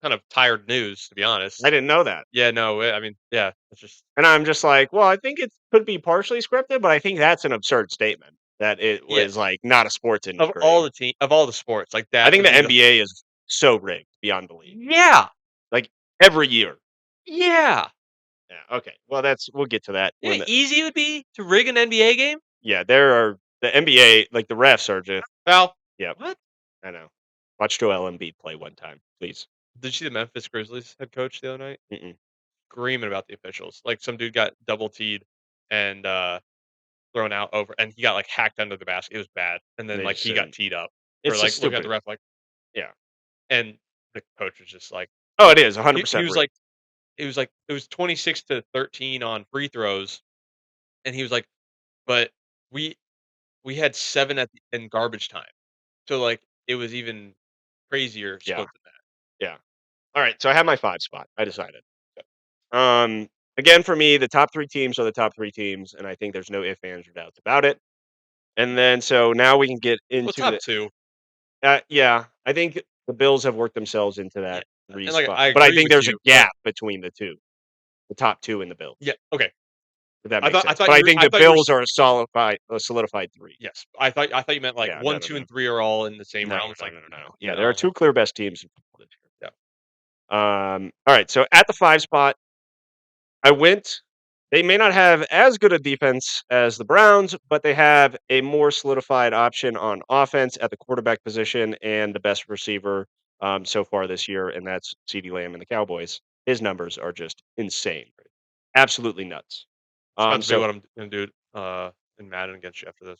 kind of tired news, to be I honest. didn't know that. Yeah, no, I mean, yeah, it's just And I'm just like, "Well, I think it could be partially scripted, but I think that's an absurd statement that it yeah, was, like, not a sports industry." of all the sports, like, I that think would the be the NBA is so rigged beyond belief, Yeah! like, every year. Yeah! Yeah, okay. Well, we'll get to that You know when how easy it would be to rig an NBA game? yeah, there are the NBA, like, the refs are just Well, yep, what? I know. Watch Joel Embiid play one time, please. Did you see the Memphis Grizzlies head coach the other night? Mm-mm. Screaming about the officials. Like, some dude got double teed and, thrown out over and he got, like, hacked under the basket. It was bad. And And then, they like, just he got didn't. teed up for, It's like, just looking at the stupid. ref, like Yeah. and the coach was just like Oh, it is he 100% was rigged. like it was 26 to 13 on free throws, and he was like, "But we we had 7 at the in garbage time." So, like, it was even crazier Yeah. split than that. Yeah. All right. So I have my 5 spot. I decided. Again, for me, the top 3 teams are the top 3 teams, and I think there's no ifs, ands, or doubts about it. And then so now we can get Well, into top the 2. yeah, I think the Bills have worked themselves into Yeah, that 3 and, like, spot, I but I agree think with there's a you, but gap between the 2, the top 2 and the yeah, Bills, okay. if that makes I sense. thought But you I were think I the thought you were Bills s are a solidified 3. yes. I thought you meant, like, Yeah, no, 1, no, 2, no. and 3 are all in the same No, realm. It's no, like, no, no. Yeah, there are no. 2 clear best teams in football this year. Yeah. All right, so at the 5 spot, I went they may not have as good a defense as the Browns, but they have a more solidified option on offense at the quarterback position and the best receiver, so far this year, and that's CeeDee Lamb and the Cowboys. His numbers are just insane. Absolutely nuts. It's about to be So what I'm gonna do, in Madden against you after this.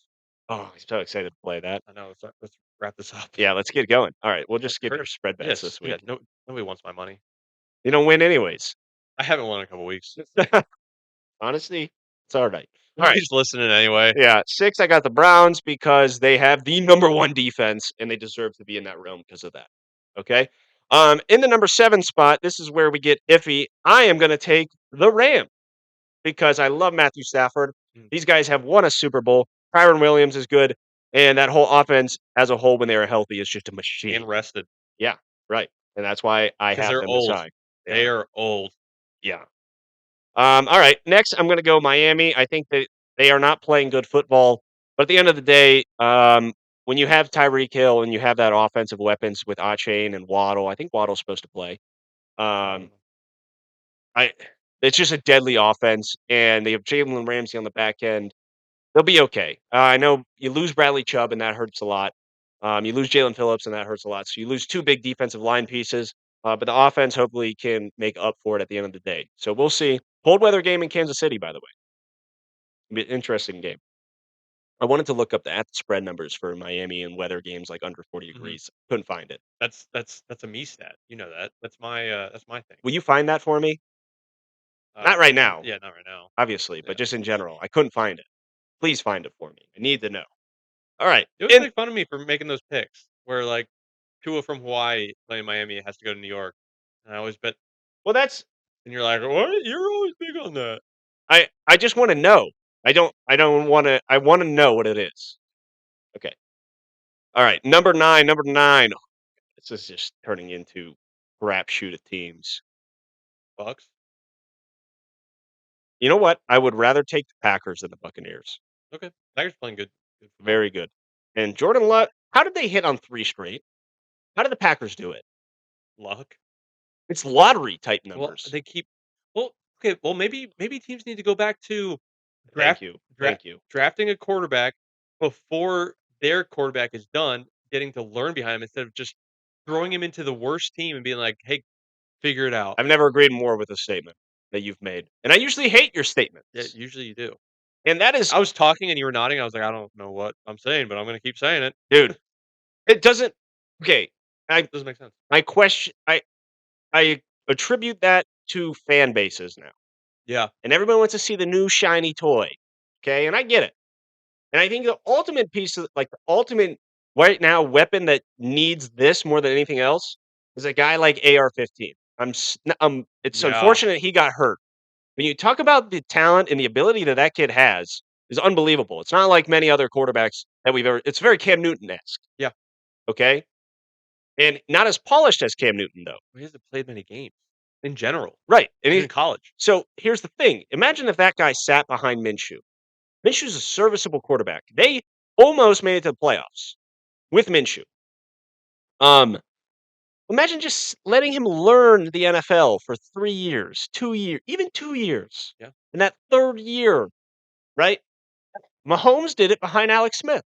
oh, I'm so excited to play that. I know, let's wrap this up. Yeah, let's get going. All right, we'll just skip Hurry your up. spread bets Yes, this yeah, week. nobody wants my money. You don't win anyways. I haven't won in a couple weeks. Honestly, it's alright. All right. Nobody's listening anyway. Yeah, 6, I got the Browns because they have the number 1 defense, and they deserve to be in that realm because of that, okay? In the number 7 spot, this is where we get iffy. I am gonna take the Rams because I love Matthew Stafford. Mm, These guys have won a Super Bowl. Kyron Williams is good, and that whole offense as a whole when they are healthy is just a and machine. rested Yeah, right, and that's why I because have 'cause they're them this old. high. They They are. are old. Yeah. All right. Next, I'm going to go Miami. I think that they are not playing good football, but at the end of the day, when you have Tyreek Hill and you have that offensive weapons with Achane and Waddle, I think Waddle's supposed to play. I don't Um, know. I it's just a deadly offense, and they have Jalen Ramsey on the back end. They'll be okay. I know you lose Bradley Chubb, and that hurts a lot. You lose Jalen Phillips, and that hurts a lot. So you lose 2 big defensive line pieces, but the offense hopefully can make up for it at the end of the day. So we'll see. Cold weather game in Kansas City, by the way. Be an interesting game. I wanted to look up the at the spread numbers for Miami and weather games like under 40 Mhm. degrees. Couldn't find it. That's a me stat. You know that. That's my thing. Will you find that for me? Not right now, Yeah, not right now. obviously, but Yeah. just in general. I couldn't find it. Please find it for me. I need to know. All right. You always And make fun of me for making those picks where, like, Tua from Hawaii playing Miami has to go to New York, and I always bet well, that's and you're like, "What? You're always big on that." I just want to know. I don't want to. I want to know what it is. Okay. All right. Number nine. Number nine. This is just turning into crapshoot of teams. Bucks? You know what? I would rather take the Packers than the Buccaneers. Okay. Packers playing good football. Very good. And Jordan Love, how did they hit on 3 straight? How did the Packers do it? Luck? It's lottery type Well, numbers. they keep well, okay, well, maybe teams need to go back to Thank draft you. dra Thank you. drafting a quarterback before their quarterback is done, getting to learn behind him instead of just throwing him into the worst team and being like, "Hey, figure it out." I've never agreed more with a statement that you've made. And I usually hate your Yeah, statements. usually you do. And that is I was talking and you were nodding, I was like, "I don't know what I'm saying, but I'm gonna keep saying it." dude, it doesn't okay. I Doesn't make sense. I question I attribute that to fan bases now. Yeah. And everyone wants to see the new shiny toy. Okay? And I get it. And I think the ultimate piece of like the ultimate right now weapon that needs this more than anything else is a guy like AR-15. It's Yeah. unfortunate he got hurt. When you talk about the talent and the ability that that kid has is unbelievable. It's not like many other quarterbacks that we've ever it's very Cam Newton-esque, Yeah. okay? And not as polished as Cam Newton though. He hasn't played many games in general, Right. And even he in college. so here's the thing. Imagine if that guy sat behind Minshew. Minshew's a serviceable quarterback. They almost made it to the playoffs with Minshew. Um, Imagine just letting him learn the NFL for 3 years, 2 years, even 2 years. Yeah. In that 3rd year, right? Mahomes did it behind Alex Smith.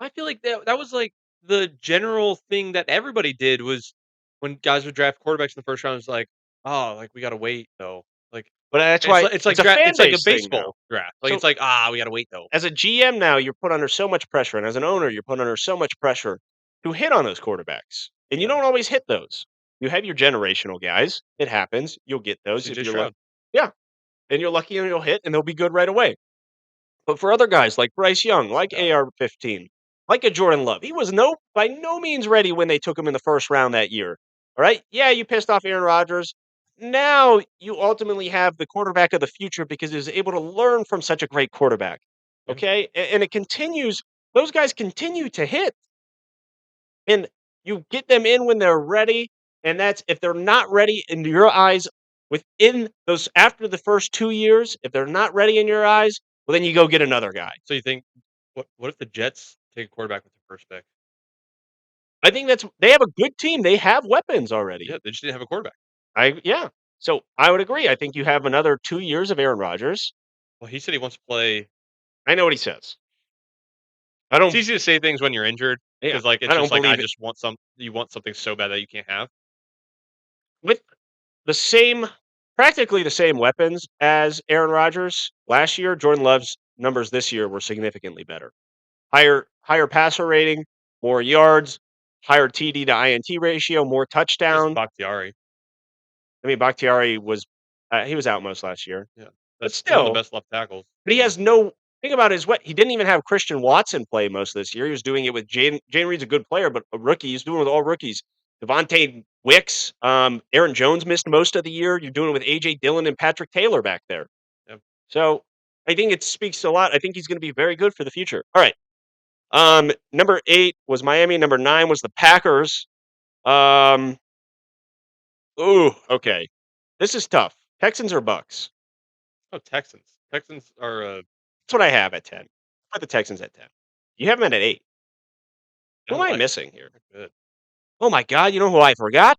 I feel like that was like the general thing that everybody did was when guys would draft quarterbacks in the first round, it's like, "Oh, like, we gotta wait, though." Like, But that's it's why like it's a fan it's like a base thing now. baseball draft. Like, So it's like, "Ah, we gotta wait, though." as a GM now, you're put under so much pressure, and as an owner, you're put under so much pressure to hit on those quarterbacks, and you Yeah. don't always hit those. You have your generational guys. It happens. You'll get those if CJ you're lucky. Stroud. Yeah, and you're lucky, and you'll hit, and they'll be good right away. But for other guys like Bryce Young, like Yeah. AR-15, like a Jordan Love, he was by no means ready when they took him in the first round that year. All right, yeah, you pissed off Aaron Rodgers. Now you ultimately have the quarterback of the future because he was able to learn from such a great quarterback. Yeah. Okay, and it continues. Those guys continue to hit, and you get them in when they're ready. And that's if they're not ready in your eyes within those after the first 2 years. If they're not ready in your eyes, well, then you go get another guy. So you think what if the Jets take a quarterback with the first pick? I think that's they have a good team. They have weapons already. Yeah, they just didn't have a quarterback. Yeah. So I would agree. I think you have another 2 years of Aaron Rodgers. Well, he said he wants to play. I know what he says. I It's don't. easy to say things when you're injured Yeah. because, like, I it's don't just like, I believe it. just want you want something so bad that you can't have. With the same, practically the same weapons as Aaron Rodgers last year, Jordan Love's numbers this year were significantly better. Higher passer rating, more yards, higher TD to INT ratio, more Because touchdown. Bakhtiari. I mean, Bakhtiari was he was out most last year, Yeah. but That's one of the still, best left tackles but he in the has no think about his what he didn't even have Christian Watson play most of this year. He was doing it with Jane Reed's a good player, but a rookie. He's doing it with all rookies. Devontae Wicks, Aaron Jones missed most of the year. You're doing it with AJ Dillon and Patrick Taylor back there. yeah. So I think it speaks a lot. I think he's going to be very good for the future. All right. Number 8 was Miami. Number 9 was the Packers. Um, ooh, okay. This is tough. Texans or Bucks? Oh, Texans. Texans are, That's what I have at 10. Put the Texans at 10. You have them at 8. I Who am I like missing here? they're good. Oh my god, you know who I forgot?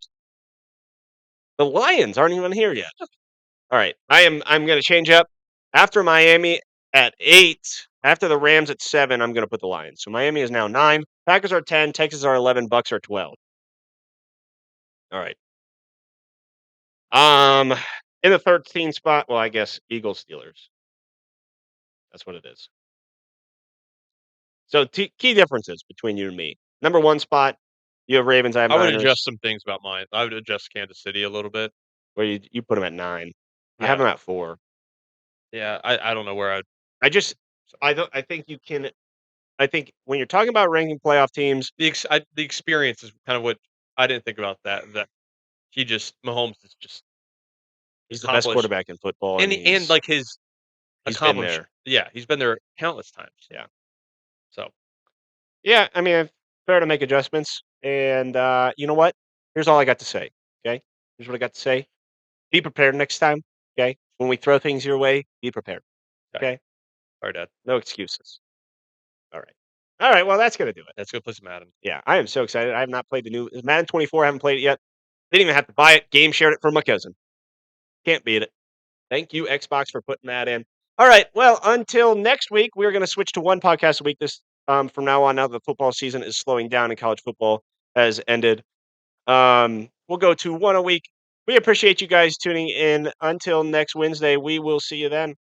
The Lions aren't even here yet. All right. I'm gonna change up. After Miami at 8, after the Rams at 7, I'm gonna put the Lions. So Miami is now 9, Packers are 10, Texans are 11, Bucks are 12. All right. Um in the 13 spot, well, I guess Eagles Steelers. That's what it is. So key differences between you and me. Number 1 spot, you have Ravens, I have I would adjust Niners. some things about mine. I would adjust Kansas City a little bit. Where you put them at 9. I have Yeah. them at 4. Yeah, I don't know where I'd I just so I think you can I think when you're talking about ranking playoff teams, the experience is kind of what I didn't think about that he just Mahomes is just he's the best accomplished quarterback in football, and and, like, his he's been accomplished there. yeah, he's been there countless times. Yeah. So, Yeah, I mean, fair to make adjustments, and, you know what? Here's all I got to say, okay? Here's what I got to say. Be prepared next time, okay? When we throw things your way, be prepared, okay. okay? Sorry, Dad. No excuses. All right. All right, well, that's gonna do it. Let's go play some Madden. Yeah, I am so excited. I have not played the new Madden 24, I haven't played it yet. Didn't even have to buy it. Game shared it from my cousin. Can't beat it. Thank you, Xbox, for putting that in. All right. Well, until next week, we're going to switch to one podcast a week. This from now on. Now that the football season is slowing down and college football has ended, we'll go to one a week. We appreciate you guys tuning in. Until next Wednesday, we will see you then.